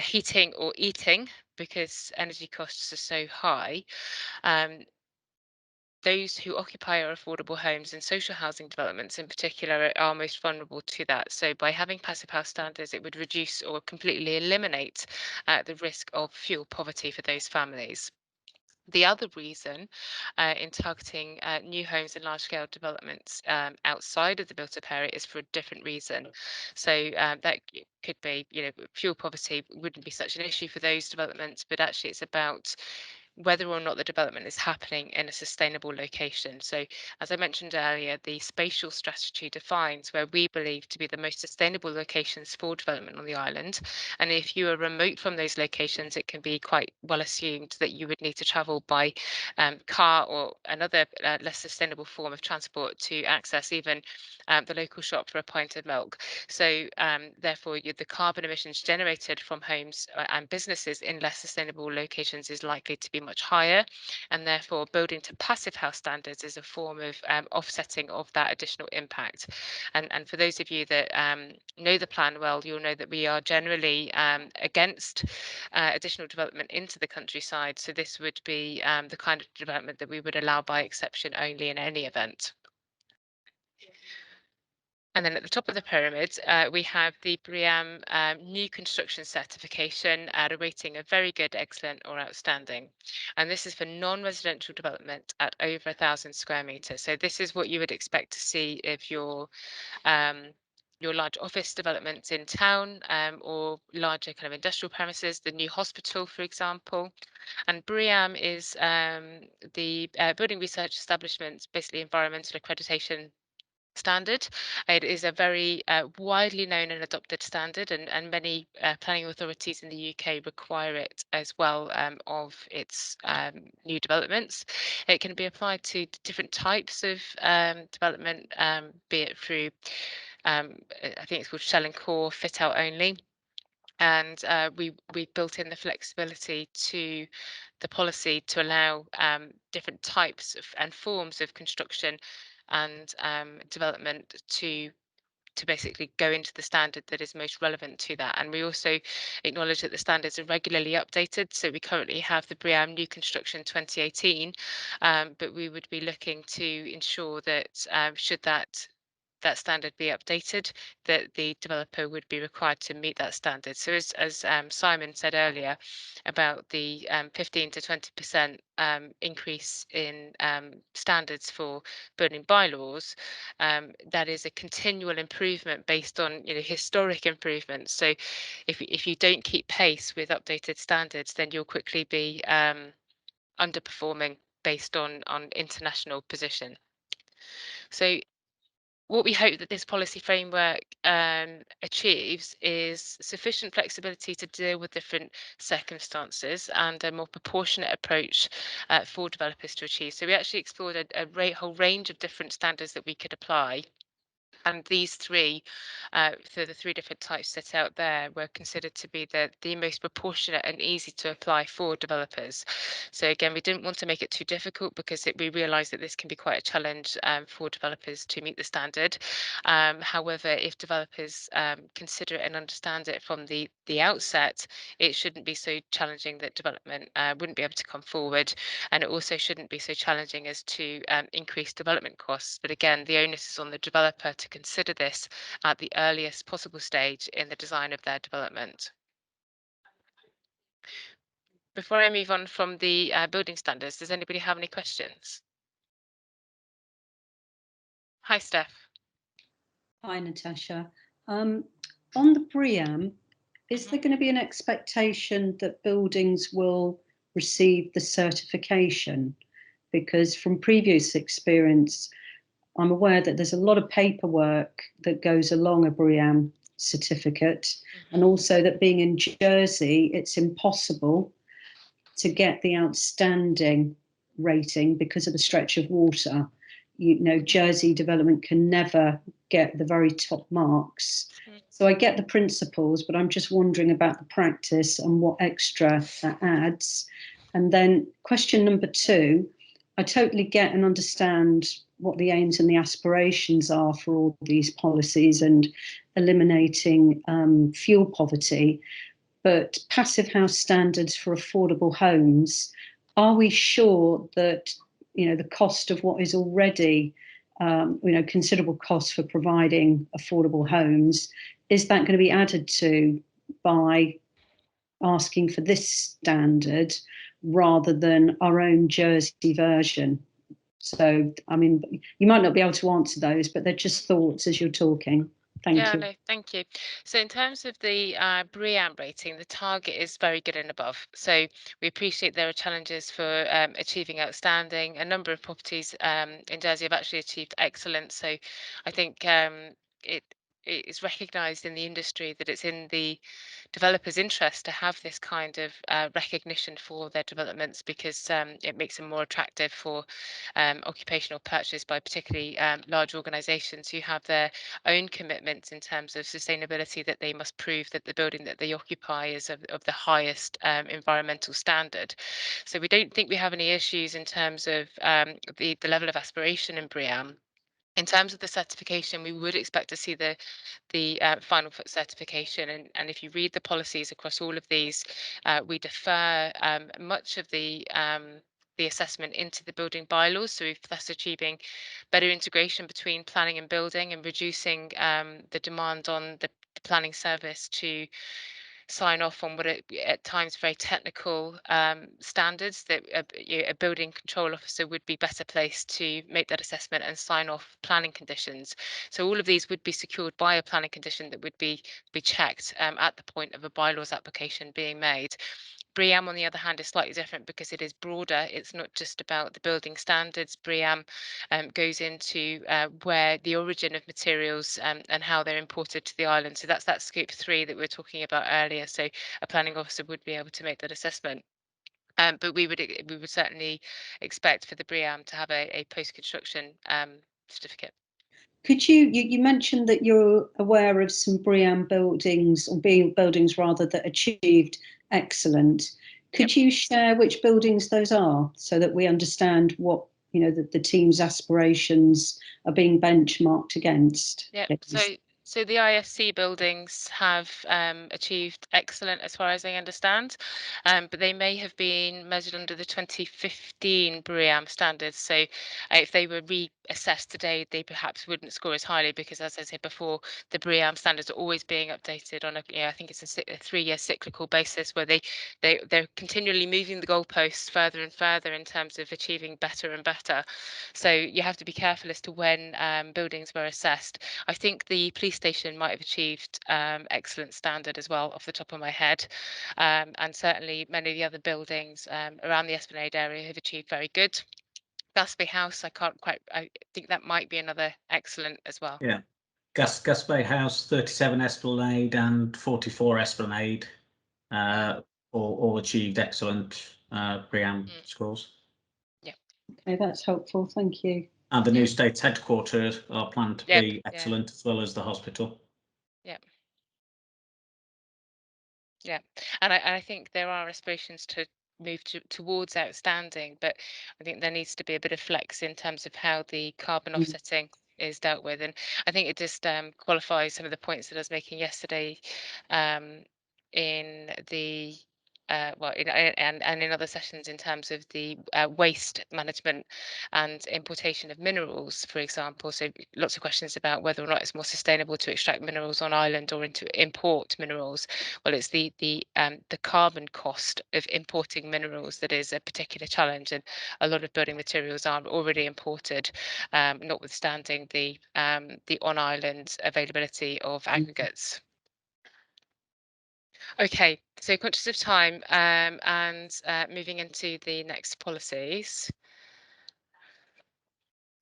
heating or eating because energy costs are so high, um, those who occupy our affordable homes and social housing developments in particular are most vulnerable to that. So by having passive house standards, it would reduce or completely eliminate the risk of fuel poverty for those families. The other reason in targeting new homes and large scale developments outside of the built up area is for a different reason. So that could be, fuel poverty wouldn't be such an issue for those developments, but actually it's about whether or not the development is happening in a sustainable location. So, as I mentioned earlier, the spatial strategy defines where we believe to be the most sustainable locations for development on the island. And if you are remote from those locations, it can be quite well assumed that you would need to travel by car or another less sustainable form of transport to access even the local shop for a pint of milk. So, therefore, the carbon emissions generated from homes and businesses in less sustainable locations is likely to be much higher, and therefore building to passive house standards is a form of offsetting of that additional impact. And for those of you that know the plan well, you'll know that we are generally against additional development into the countryside. So this would be the kind of development that we would allow by exception only in any event. And then at the top of the pyramid, we have the BREEAM new construction certification at a rating of very good, excellent, or outstanding. And this is for non-residential development at over 1,000 square meters. So this is what you would expect to see if your large office developments in town or larger kind of industrial premises, the new hospital, for example. And BREEAM is the Building Research Establishment's basically environmental accreditation standard. It is a very widely known and adopted standard, and many planning authorities in the UK require it as well of its new developments. It can be applied to different types of development, be it through, I think it's called shell and core fit out only. And we built in the flexibility to the policy to allow different types and forms of construction and development to basically go into the standard that is most relevant to that. And we also acknowledge that the standards are regularly updated. So we currently have the BREEAM New Construction 2018, but we would be looking to ensure that should that standard be updated, that the developer would be required to meet that standard. So as Simon said earlier about the 15 to 20% increase in standards for building bylaws, that is a continual improvement based on historic improvements. So if you don't keep pace with updated standards, then you'll quickly be underperforming based on international position. So what we hope that this policy framework achieves is sufficient flexibility to deal with different circumstances and a more proportionate approach for developers to achieve. So we actually explored a whole range of different standards that we could apply. And these three, so the three different types set out there, were considered to be the most proportionate and easy to apply for developers. So again, we didn't want to make it too difficult because we realised that this can be quite a challenge for developers to meet the standard. However, if developers consider it and understand it from the outset, it shouldn't be so challenging that development wouldn't be able to come forward, and it also shouldn't be so challenging as to increase development costs. But again, the onus is on the developer to consider this at the earliest possible stage in the design of their development. Before I move on from the building standards, does anybody have any questions? Hi, Steph. Hi, Natasha. On the BREEAM, is there going to be an expectation that buildings will receive the certification? Because from previous experience, I'm aware that there's a lot of paperwork that goes along a BREEAM certificate, and also that being in Jersey, it's impossible to get the outstanding rating because of the stretch of water. Jersey development can never get the very top marks. So I get the principles, but I'm just wondering about the practice and what extra that adds. And then question number 2, I totally get and understand what the aims and the aspirations are for all these policies and eliminating fuel poverty. But passive house standards for affordable homes, are we sure that the cost of what is already considerable cost for providing affordable homes, is that going to be added to by asking for this standard rather than our own Jersey version? So, I mean, you might not be able to answer those, but they're just thoughts as you're talking. Thank you. No, thank you. So in terms of the BREEAM rating, the target is very good and above. So we appreciate there are challenges for achieving outstanding. A number of properties in Jersey have actually achieved excellence. So I think it is recognised in the industry that it's in the developers' interest to have this kind of recognition for their developments, because it makes them more attractive for occupational purchase by particularly large organisations who have their own commitments in terms of sustainability, that they must prove that the building that they occupy is of the highest environmental standard. So we don't think we have any issues in terms of the level of aspiration in BREEAM. In terms of the certification, we would expect to see the final certification, and if you read the policies across all of these, we defer much of the assessment into the building bylaws. So if that's achieving better integration between planning and building and reducing the demand on the planning service to sign off on what at times very technical standards, that a building control officer would be better placed to make that assessment and sign off planning conditions. So all of these would be secured by a planning condition that would be checked at the point of a bylaws application being made. BREEAM, on the other hand, is slightly different because it is broader. It's not just about the building standards. BREEAM goes into where the origin of materials and how they're imported to the island. So that's that scope 3 that we were talking about earlier. So a planning officer would be able to make that assessment. But we would certainly expect for the BREEAM to have a post-construction certificate. Could you mentioned that you're aware of some BREEAM buildings, or buildings rather, that achieved excellent. Could you share which buildings those are, so that we understand what, you know, the team's aspirations are being benchmarked against? Yeah, please? so the IFC buildings have achieved excellent as far as I understand, but they may have been measured under the 2015 BREEAM standards. So if they were reassessed today, they perhaps wouldn't score as highly because, as I said before, the BREEAM standards are always being updated on I think it's a 3-year cyclical basis where they're continually moving the goalposts further and further in terms of achieving better and better. So you have to be careful as to when buildings were assessed. I think the police station might have achieved excellent standard as well, off the top of my head. And certainly many of the other buildings around the Esplanade area have achieved very good. Gaspé House, I think that might be another excellent as well. Yeah. Gaspé House, 37 Esplanade and 44 Esplanade, all achieved excellent BREEAM scores. Yeah. Okay, that's helpful. Thank you. And the new state's headquarters are planned to be excellent, as well as the hospital. Yeah. Yeah, and I think there are aspirations to move towards outstanding, but I think there needs to be a bit of flex in terms of how the carbon offsetting is dealt with. And I think it just qualifies some of the points that I was making yesterday in the and in other sessions in terms of the waste management and importation of minerals, for example. So lots of questions about whether or not it's more sustainable to extract minerals on island or to import minerals. Well, it's the carbon cost of importing minerals that is a particular challenge, and a lot of building materials are already imported, notwithstanding the on-island availability of aggregates. Okay, so conscious of time, and moving into the next policies.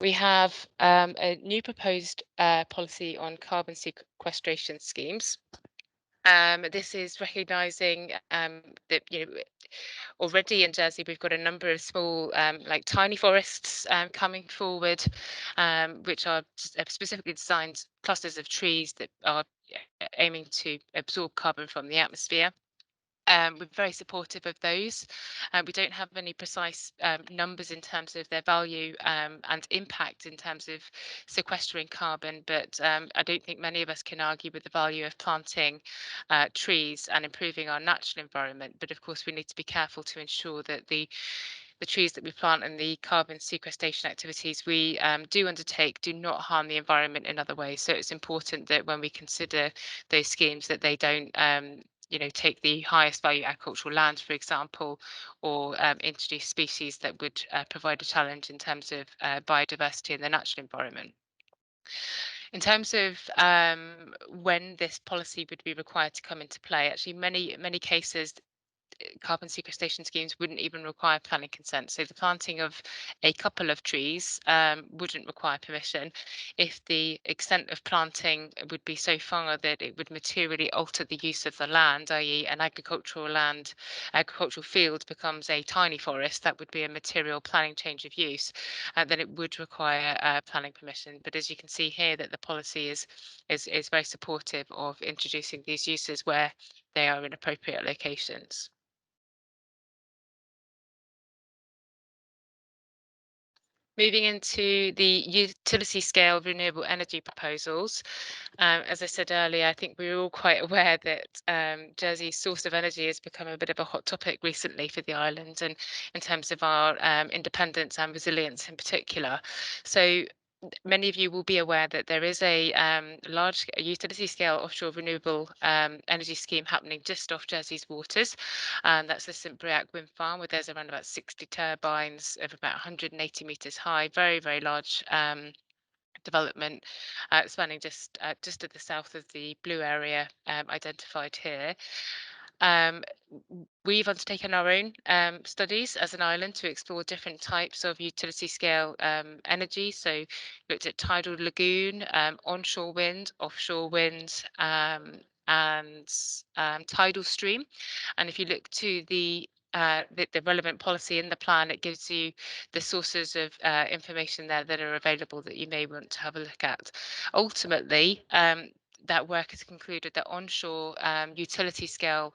We have a new proposed policy on carbon sequestration schemes. This is recognising that, you know, already in Jersey we've got a number of small, like tiny forests coming forward, which are specifically designed clusters of trees that are aiming to absorb carbon from the atmosphere. We're very supportive of those. We don't have any precise numbers in terms of their value and impact in terms of sequestering carbon, but I don't think many of us can argue with the value of planting trees and improving our natural environment. But of course, we need to be careful to ensure that the trees that we plant and the carbon sequestration activities we do undertake do not harm the environment in other ways. So it's important that when we consider those schemes that they don't you know, take the highest value agricultural land, for example, or introduce species that would provide a challenge in terms of biodiversity in the natural environment. In terms of when this policy would be required to come into play, actually many cases carbon sequestration schemes wouldn't even require planning consent. So the planting of a couple of trees wouldn't require permission if the extent of planting would be so far that it would materially alter the use of the land, i.e. an agricultural field becomes a tiny forest. That would be a material planning change of use. Then it would require planning permission. But as you can see here, that the policy is very supportive of introducing these uses where they are in appropriate locations. Moving into the utility scale renewable energy proposals. As I said earlier, I think we're all quite aware that Jersey's source of energy has become a bit of a hot topic recently for the island, and in terms of our independence and resilience in particular. So many of you will be aware that there is a large utility scale offshore renewable energy scheme happening just off Jersey's waters, and that's the St Briac wind farm, where there's around about 60 turbines of about 180 meters high, very large development spanning just to the south of the blue area identified here. We've undertaken our own studies as an island to explore different types of utility scale energy. So looked at tidal lagoon, onshore wind, offshore wind, and tidal stream. And if you look to the the relevant policy in the plan. It gives you the sources of information there that are available that you may want to have a look at. Ultimately, that work has concluded that onshore utility scale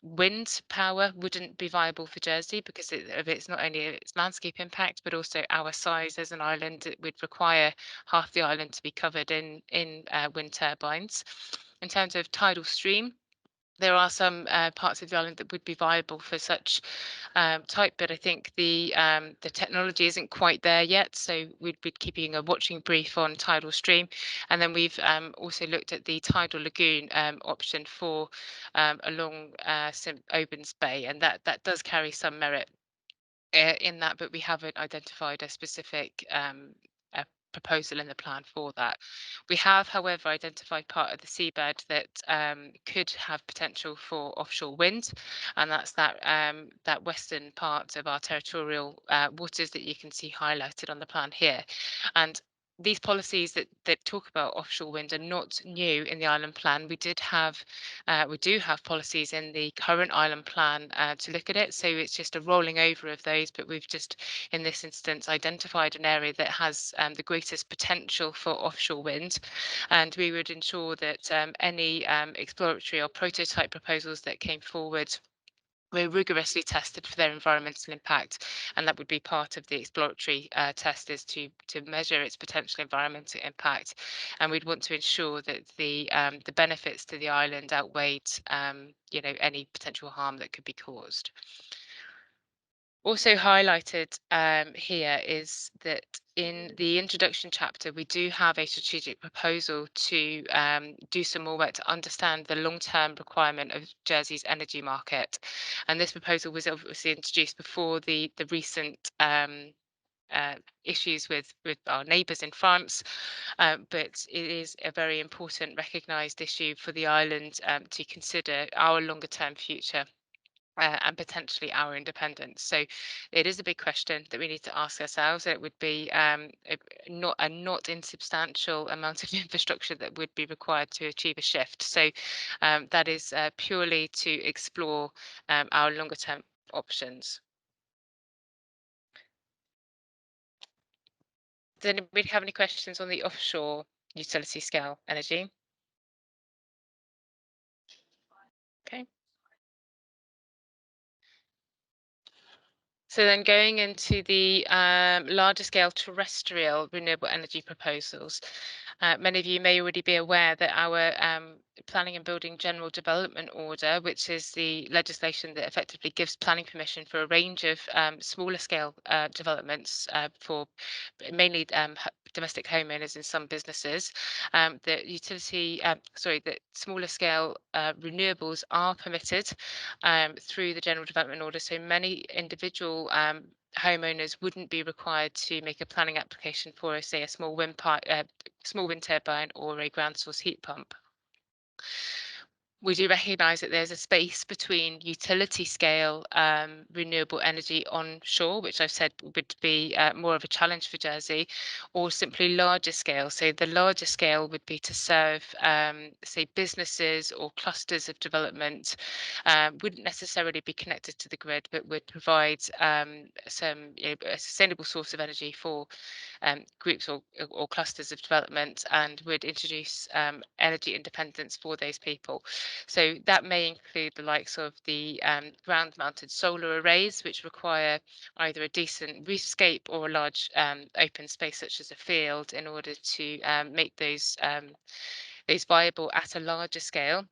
wind power wouldn't be viable for Jersey because of its not only its landscape impact but also our size as an island. It would require half the island to be covered in wind turbines. In terms of tidal stream, there are some parts of the island that would be viable for such type, but I think the technology isn't quite there yet. So we'd be keeping a watching brief on tidal stream, and then we've also looked at the tidal lagoon option for along St Albans Bay, and that does carry some merit in that, but we haven't identified a specific a proposal in the plan for that. We have, however, identified part of the seabed that could have potential for offshore wind, and that's that western part of our territorial waters that you can see highlighted on the plan here. And these policies that talk about offshore wind are not new in the island plan. We do have policies in the current island plan to look at it. So it's just a rolling over of those, but we've just in this instance identified an area that has the greatest potential for offshore wind, and we would ensure that any exploratory or prototype proposals that came forward were rigorously tested for their environmental impact, and that would be part of the exploratory test, is to measure its potential environmental impact, and we'd want to ensure that the benefits to the island outweighed any potential harm that could be caused. Also highlighted here is that in the introduction chapter, we do have a strategic proposal to do some more work to understand the long-term requirement of Jersey's energy market. And this proposal was obviously introduced before the recent issues with our neighbours in France, but it is a very important recognised issue for the island to consider our longer-term future. And potentially our independence. So it is a big question that we need to ask ourselves. It would be a not insubstantial amount of infrastructure that would be required to achieve a shift. So that is purely to explore our longer term options. Does anybody have any questions on the offshore utility scale energy? Okay. So then going into the larger scale terrestrial renewable energy proposals, many of you may already be aware that our Planning and Building General Development Order, which is the legislation that effectively gives planning permission for a range of smaller scale developments for mainly domestic homeowners and some businesses, that smaller scale renewables are permitted through the General Development Order. So many individual homeowners wouldn't be required to make a planning application for, say, a small wind turbine or a ground source heat pump. We do recognise that there's a space between utility scale renewable energy onshore, which I've said would be more of a challenge for Jersey, or simply larger scale. So the larger scale would be to serve, say, businesses or clusters of development, wouldn't necessarily be connected to the grid, but would provide a sustainable source of energy for groups or clusters of development, and would introduce energy independence for those people. So that may include the likes of the ground-mounted solar arrays, which require either a decent roofscape or a large open space, such as a field, in order to make those viable at a larger scale.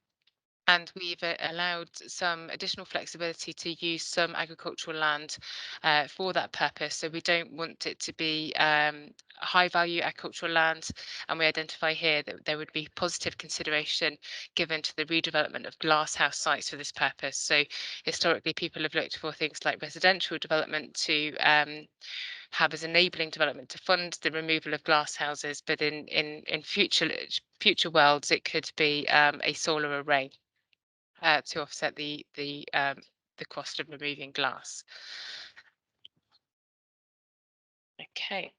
And we've allowed some additional flexibility to use some agricultural land for that purpose. So we don't want it to be high value agricultural land. And we identify here that there would be positive consideration given to the redevelopment of glasshouse sites for this purpose. So historically, people have looked for things like residential development to have as enabling development to fund the removal of glass houses. But in future worlds, it could be a solar array to offset the cost of removing glass. Okay,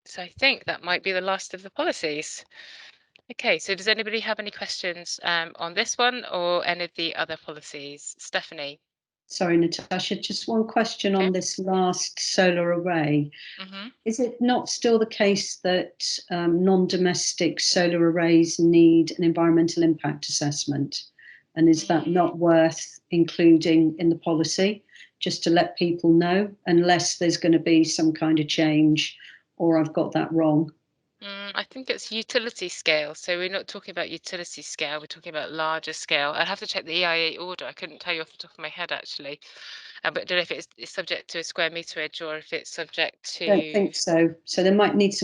so I think that might be the last of the policies. Okay, so does anybody have any questions on this one or any of the other policies? Stephanie? Sorry, Natasha, just one question Okay. on this last solar array. Is it not still the case that non-domestic solar arrays need an environmental impact assessment? And is that not worth including in the policy, just to let people know, unless there's going to be some kind of change, or I've got that wrong? I think it's utility scale. So we're not talking about utility scale, we're talking about larger scale. I'd have to check the EIA order. I couldn't tell you off the top of my head, actually. But I don't know if it's subject to a square meterage or if it's subject to. I don't think so. So there might need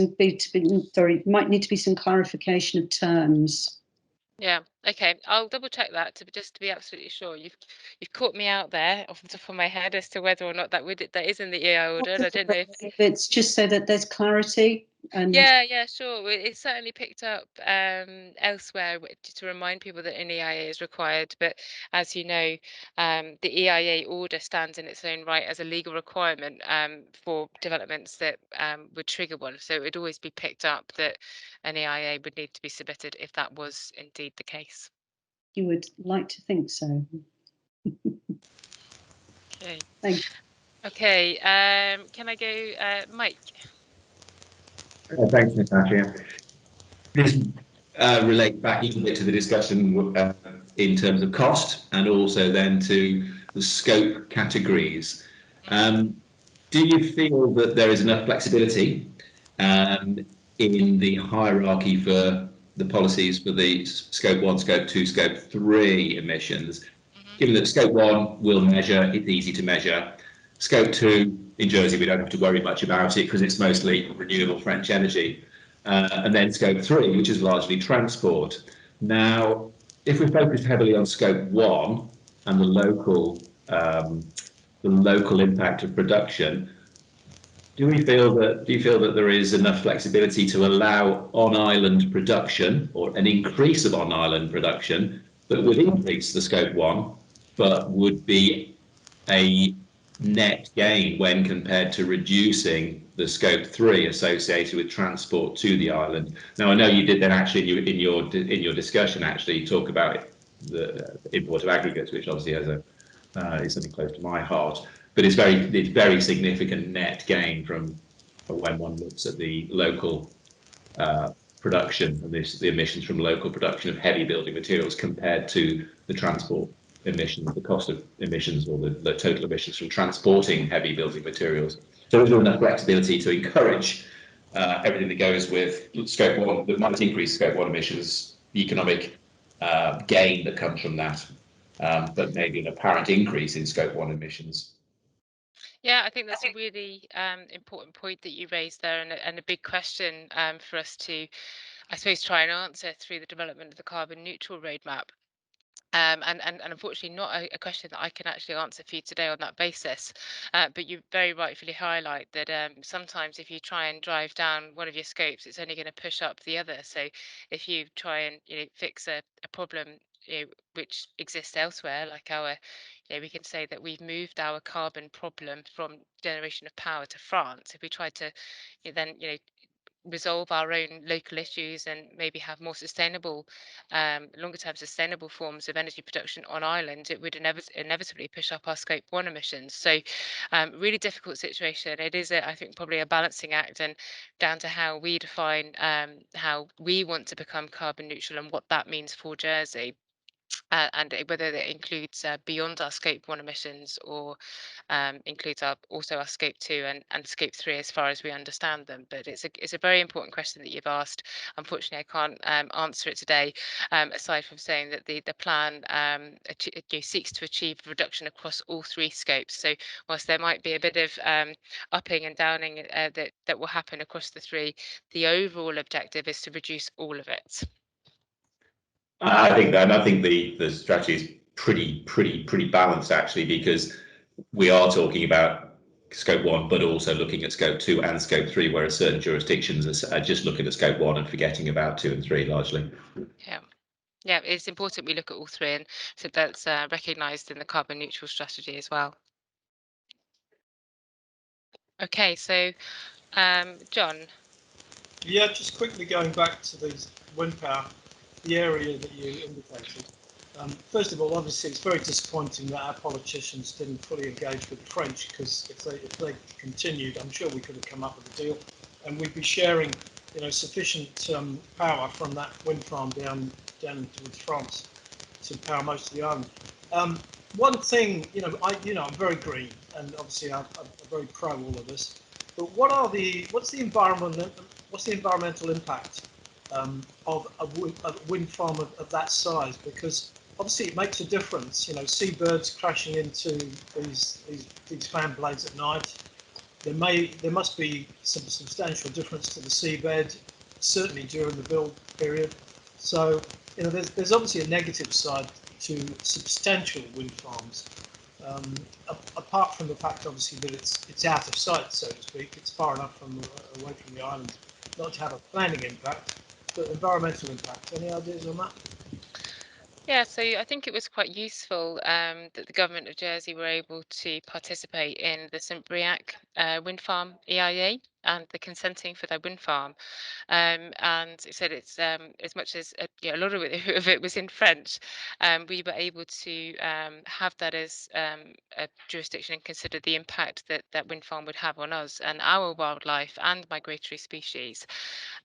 might need to be some clarification of terms. Yeah, okay. I'll double check that just to be absolutely sure. You've caught me out there off the top of my head as to whether or not that is in the EIA order. And I don't know if It's just so that there's clarity. And yeah, sure. Well, it's certainly picked up elsewhere to remind people that an EIA is required. But as you know, the EIA order stands in its own right as a legal requirement for developments that would trigger one. So it would always be picked up that an EIA would need to be submitted if that was indeed the case. You would like to think so. Okay. Thank you. Okay. Can I go, Mike? Thanks, Natasha. This relates back a little bit to the discussion in terms of cost and also then to the scope categories. Do you feel that there is enough flexibility in the hierarchy for the policies for the scope 1, scope 2, scope 3 emissions, given that scope 1 will measure, it's easy to measure. Scope 2, in Jersey, we don't have to worry much about it because it's mostly renewable French energy. And then scope 3, which is largely transport. Now, if we focus heavily on scope 1 and the local impact of production, do you feel that there is enough flexibility to allow on-island production or an increase of on-island production that would increase the scope 1, but would be a net gain when compared to reducing the scope 3 associated with transport to the island? Now, I know you did then actually in your discussion actually talk about the import of aggregates, which obviously has is something close to my heart, but it's very significant net gain from when one looks at the local production and the emissions from local production of heavy building materials compared to the transport emissions, the cost of emissions, or the total emissions from transporting heavy building materials. So is there enough flexibility to encourage everything that goes with scope 1, that might increase scope 1 emissions, the economic gain that comes from that, but maybe an apparent increase in scope 1 emissions? Yeah, I think that's a really important point that you raised there, and a big question for us to, I suppose, try and answer through the development of the carbon neutral roadmap. And unfortunately not a question that I can actually answer for you today on that basis. But you very rightfully highlight that sometimes if you try and drive down one of your scopes, it's only going to push up the other. So if you try and fix a problem which exists elsewhere, like we can say that we've moved our carbon problem from generation of power to France. If we try to then resolve our own local issues and maybe have more sustainable, longer term sustainable forms of energy production on island, it would inevitably push up our scope 1 emissions. So really difficult situation. It is, I think, probably a balancing act, and down to how we define how we want to become carbon neutral and what that means for Jersey. And whether that includes beyond our scope 1 emissions or includes also our scope 2 and scope 3 as far as we understand them. But it's a very important question that you've asked. Unfortunately, I can't answer it today, aside from saying that the plan seeks to achieve reduction across all 3 scopes. So whilst there might be a bit of upping and downing that will happen across the 3, the overall objective is to reduce all of it. I think the strategy is pretty balanced actually, because we are talking about scope 1, but also looking at scope 2 and scope 3, whereas certain jurisdictions are just looking at scope 1 and forgetting about 2 and 3 largely. Yeah, it's important we look at all 3, and so that's recognised in the carbon neutral strategy as well. Okay, so John. Yeah, just quickly going back to these wind power, the area that you indicated. First of all, obviously, it's very disappointing that our politicians didn't fully engage with the French, because if they continued, I'm sure we could have come up with a deal, and we'd be sharing, sufficient power from that wind farm down towards France to power most of the island. One thing, I'm very green, and obviously I'm very pro all of this. But what's the environmental impact of a wind farm of that size? Because obviously it makes a difference. Seabirds crashing into these fan blades at night. There must be some substantial difference to the seabed, certainly during the build period. So there's obviously a negative side to substantial wind farms. Apart from the fact, obviously, that it's out of sight, so to speak, it's far enough away from the island not to have a planning impact, but environmental impact. Any ideas on that? Yeah, so I think it was quite useful that the government of Jersey were able to participate in the St Briac wind farm EIA and the consenting for their wind farm. And it said it's as much as a lot of it, of it was in French, we were able to have that as a jurisdiction and consider the impact that that wind farm would have on us and our wildlife and migratory species.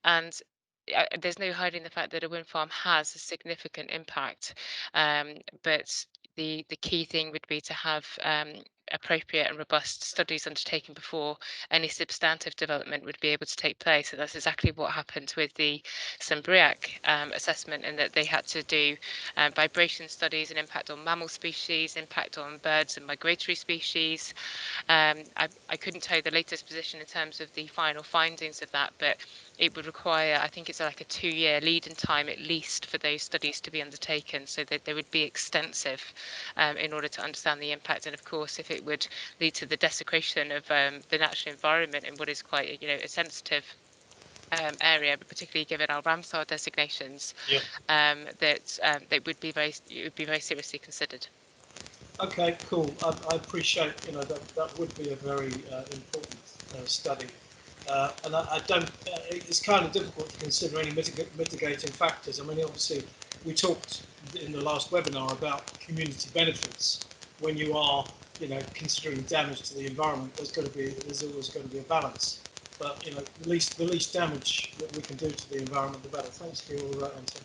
And there's no hiding the fact that a wind farm has a significant impact, but the key thing would be to have appropriate and robust studies undertaken before any substantive development would be able to take place. And that's exactly what happened with the Sambriac assessment, in that they had to do vibration studies and impact on mammal species, impact on birds and migratory species. I couldn't tell you the latest position in terms of the final findings of that, but it would require, I think it's like a 2-year lead-in time at least for those studies to be undertaken, so that they would be extensive in order to understand the impact. And of course, if it would lead to the desecration of the natural environment in what is quite, a sensitive area, but particularly given our Ramsar designations, Yeah. that would be very seriously considered. Okay, cool. I appreciate, that would be a very important study. And I don't, it's kind of difficult to consider any mitigating factors. I mean, obviously, we talked in the last webinar about community benefits. When you are, considering damage to the environment, there's always going to be a balance. But, the least damage that we can do to the environment, the better. Thanks for your answer.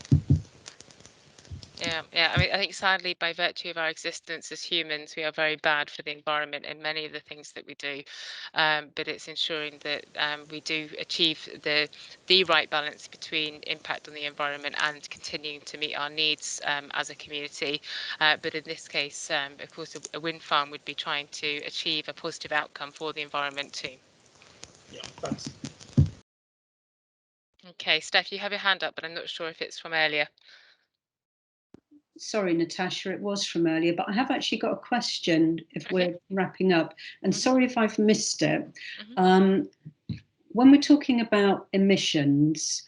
Yeah. I mean, I think sadly, by virtue of our existence as humans, we are very bad for the environment in many of the things that we do. But it's ensuring that we do achieve the right balance between impact on the environment and continuing to meet our needs as a community. But in this case, of course, a wind farm would be trying to achieve a positive outcome for the environment too. Yeah, thanks. Okay, Steph, you have your hand up, but I'm not sure if it's from earlier. Sorry, Natasha, it was from earlier, but I have actually got a question if Okay. we're wrapping up. And Mhm. sorry if I've missed it. Mhm. When we're talking about emissions,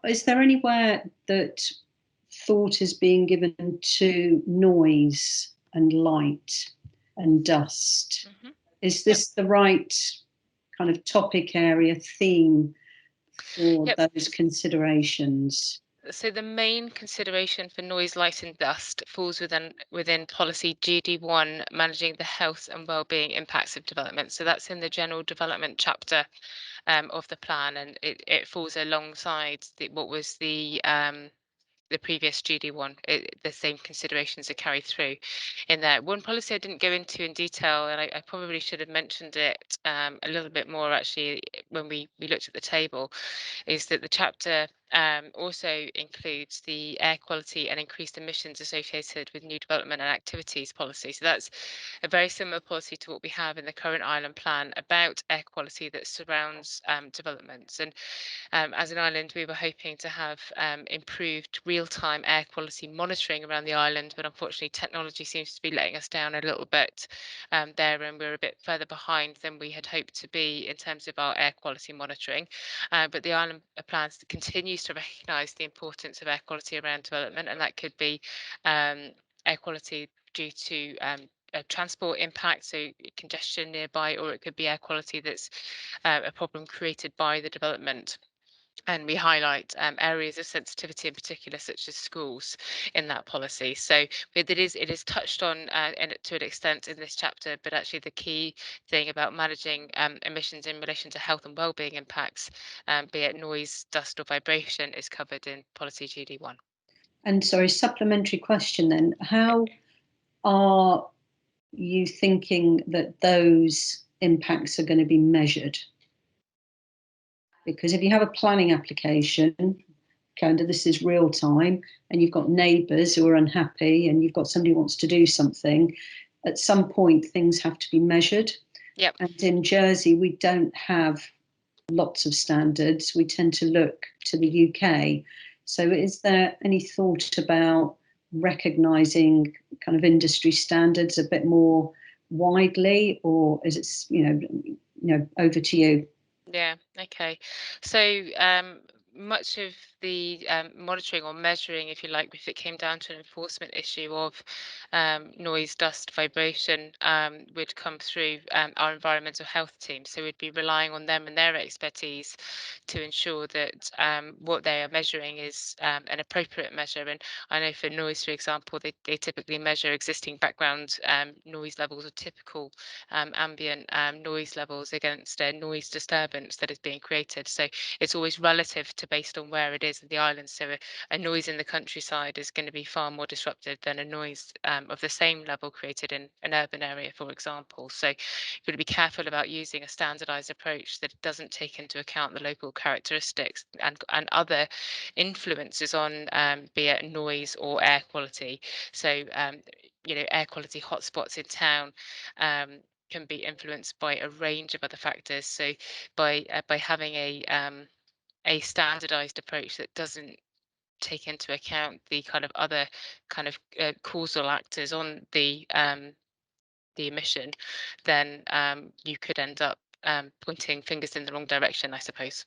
is there anywhere that thought is being given to noise and light and dust? Mhm. Is Yep. this the right kind of topic area theme for Yep. those considerations? So the main consideration for noise, light and dust falls within policy GD1, managing the health and well-being impacts of development. So that's in the general development chapter of the plan, and it falls alongside what was the previous GD1. The same considerations are carried through in there. One policy I didn't go into in detail, and I probably should have mentioned it a little bit more actually when we looked at the table, is that the chapter also includes the air quality and increased emissions associated with new development and activities policy. So that's a very similar policy to what we have in the current island plan about air quality that surrounds developments. And as an island, we were hoping to have improved real-time air quality monitoring around the island, but unfortunately technology seems to be letting us down a little bit there, and we're a bit further behind than we had hoped to be in terms of our air quality monitoring. But the island plans continues to recognise the importance of air quality around development, and that could be air quality due to transport impact, so congestion nearby, or it could be air quality that's a problem created by the development. And we highlight areas of sensitivity in particular, such as schools, in that policy. So it is touched on to an extent in this chapter, but actually the key thing about managing emissions in relation to health and wellbeing impacts, be it noise, dust or vibration, is covered in policy GD1. And sorry, supplementary question then. How are you thinking that those impacts are going to be measured? Because if you have a planning application, kind of this is real time, and you've got neighbours who are unhappy, and you've got somebody who wants to do something, at some point things have to be measured. Yep. And in Jersey, we don't have lots of standards. We tend to look to the UK. So is there any thought about recognising kind of industry standards a bit more widely, or is it, you know, over to you? Yeah, okay. So much of the monitoring or measuring, if you like, if it came down to an enforcement issue of noise, dust, vibration, would come through our environmental health team. So we'd be relying on them and their expertise to ensure that what they are measuring is an appropriate measure. And I know for noise, for example, they typically measure existing background noise levels or typical ambient noise levels against a noise disturbance that is being created. So it's always relative to based on where it is in the island. So a noise in the countryside is going to be far more disrupted than a noise of the same level created in an urban area, for example. So you've got to be careful about using a standardized approach that doesn't take into account the local characteristics and other influences on be it noise or air quality. So you know, air quality hotspots in town can be influenced by a range of other factors. So by having a standardized approach that doesn't take into account the kind of other kind of causal actors on the emission, then you could end up pointing fingers in the wrong direction, I suppose.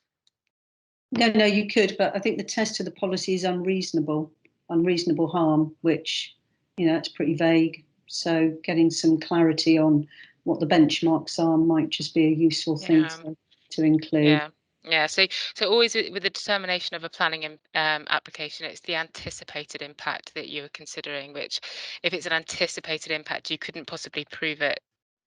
No, you could, but I think the test of the policy is unreasonable harm, which, you know, it's pretty vague. So getting some clarity on what the benchmarks are might just be a useful thing to include. Yeah. So always with the determination of a planning application, it's the anticipated impact that you are considering. Which, if it's an anticipated impact, you couldn't possibly prove it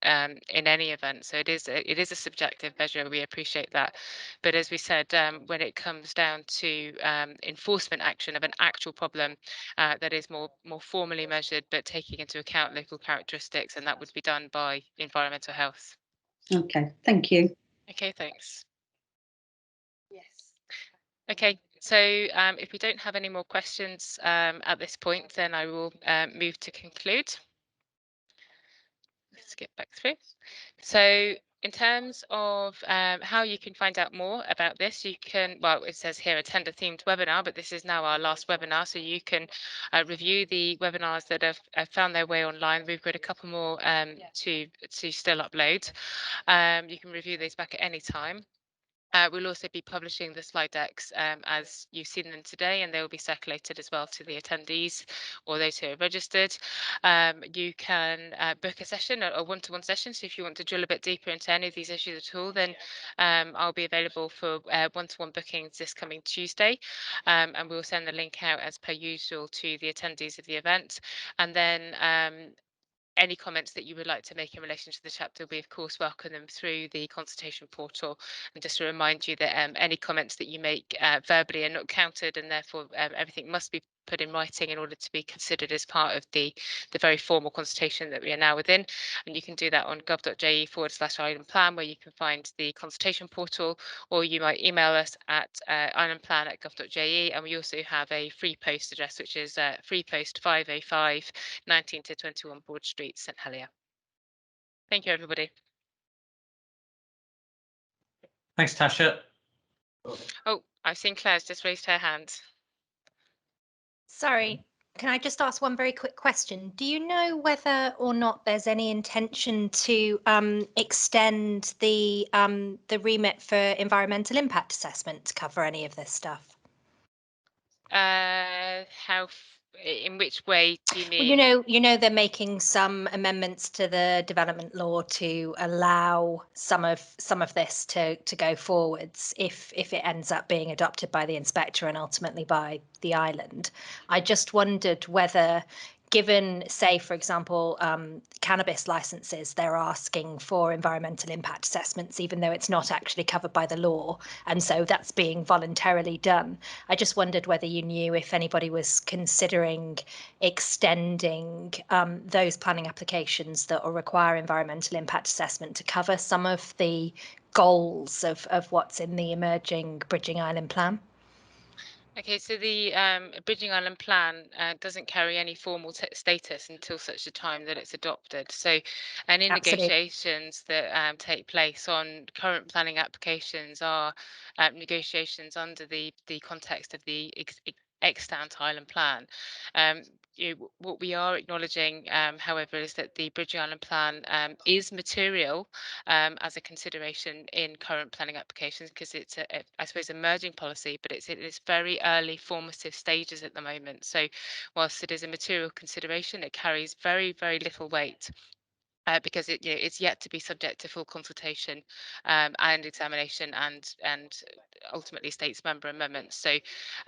in any event. So it is a subjective measure. We appreciate that, but as we said, when it comes down to enforcement action of an actual problem that is more formally measured, but taking into account local characteristics, and that would be done by environmental health. Okay, thank you. Okay, thanks. Yes. Okay, so if we don't have any more questions at this point, then I will move to conclude. Let's get back through. So in terms of how you can find out more about this, you can, well, it says here attend a themed webinar, but this is now our last webinar, so you can review the webinars that have found their way online. We've got a couple more to still upload. You can review these back at any time. We'll also be publishing the slide decks as you've seen them today, and they will be circulated as well to the attendees or those who are registered. You can book a session, a one-to-one session. So if you want to drill a bit deeper into any of these issues at all, then I'll be available for one-to-one bookings this coming Tuesday. And we'll send the link out as per usual to the attendees of the event. And then any comments that you would like to make in relation to the chapter, we of course welcome them through the consultation portal. And just to remind you that any comments that you make verbally are not counted, and therefore everything must be put in writing in order to be considered as part of the very formal consultation that we are now within. And you can do that on gov.je/island plan, where you can find the consultation portal, or you might email us at islandplan@gov.je. And we also have a free post address, which is free post 505 19 to 21 Broad Street, St Helier. Thank you, everybody. Thanks, Tasha. Oh, I've seen Claire's just raised her hand. Sorry, can I just ask one very quick question? Do you know whether or not there's any intention to extend the remit for environmental impact assessment to cover any of this stuff? How In which way do you Well, mean? you know, they're making some amendments to the development law to allow some of this to go forwards if it ends up being adopted by the inspector and ultimately by the island. I just wondered whether, given, say, for example, cannabis licenses, they're asking for environmental impact assessments, even though it's not actually covered by the law. And so that's being voluntarily done. I just wondered whether you knew if anybody was considering extending those planning applications that will require environmental impact assessment to cover some of the goals of what's in the emerging Bridging Island plan. Okay, so the Bridging Island Plan doesn't carry any formal status until such a time that it's adopted. So, any Absolutely. negotiations that take place on current planning applications are negotiations under the context of the extant Island Plan. What we are acknowledging, however, is that the Bridging Island Plan is material as a consideration in current planning applications because it's, I suppose, emerging policy, but it's in its very early formative stages at the moment. So, whilst it is a material consideration, it carries very, very little weight. Because it's yet to be subject to full consultation and examination and ultimately states member amendments. So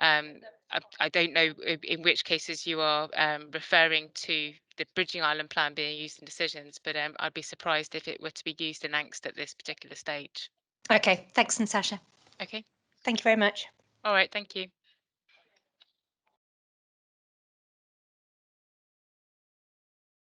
I don't know in which cases you are referring to the Bridging Island Plan being used in decisions, but I'd be surprised if it were to be used in angst at this particular stage. Okay, thanks, Natasha. Okay. Thank you very much. All right. Thank you.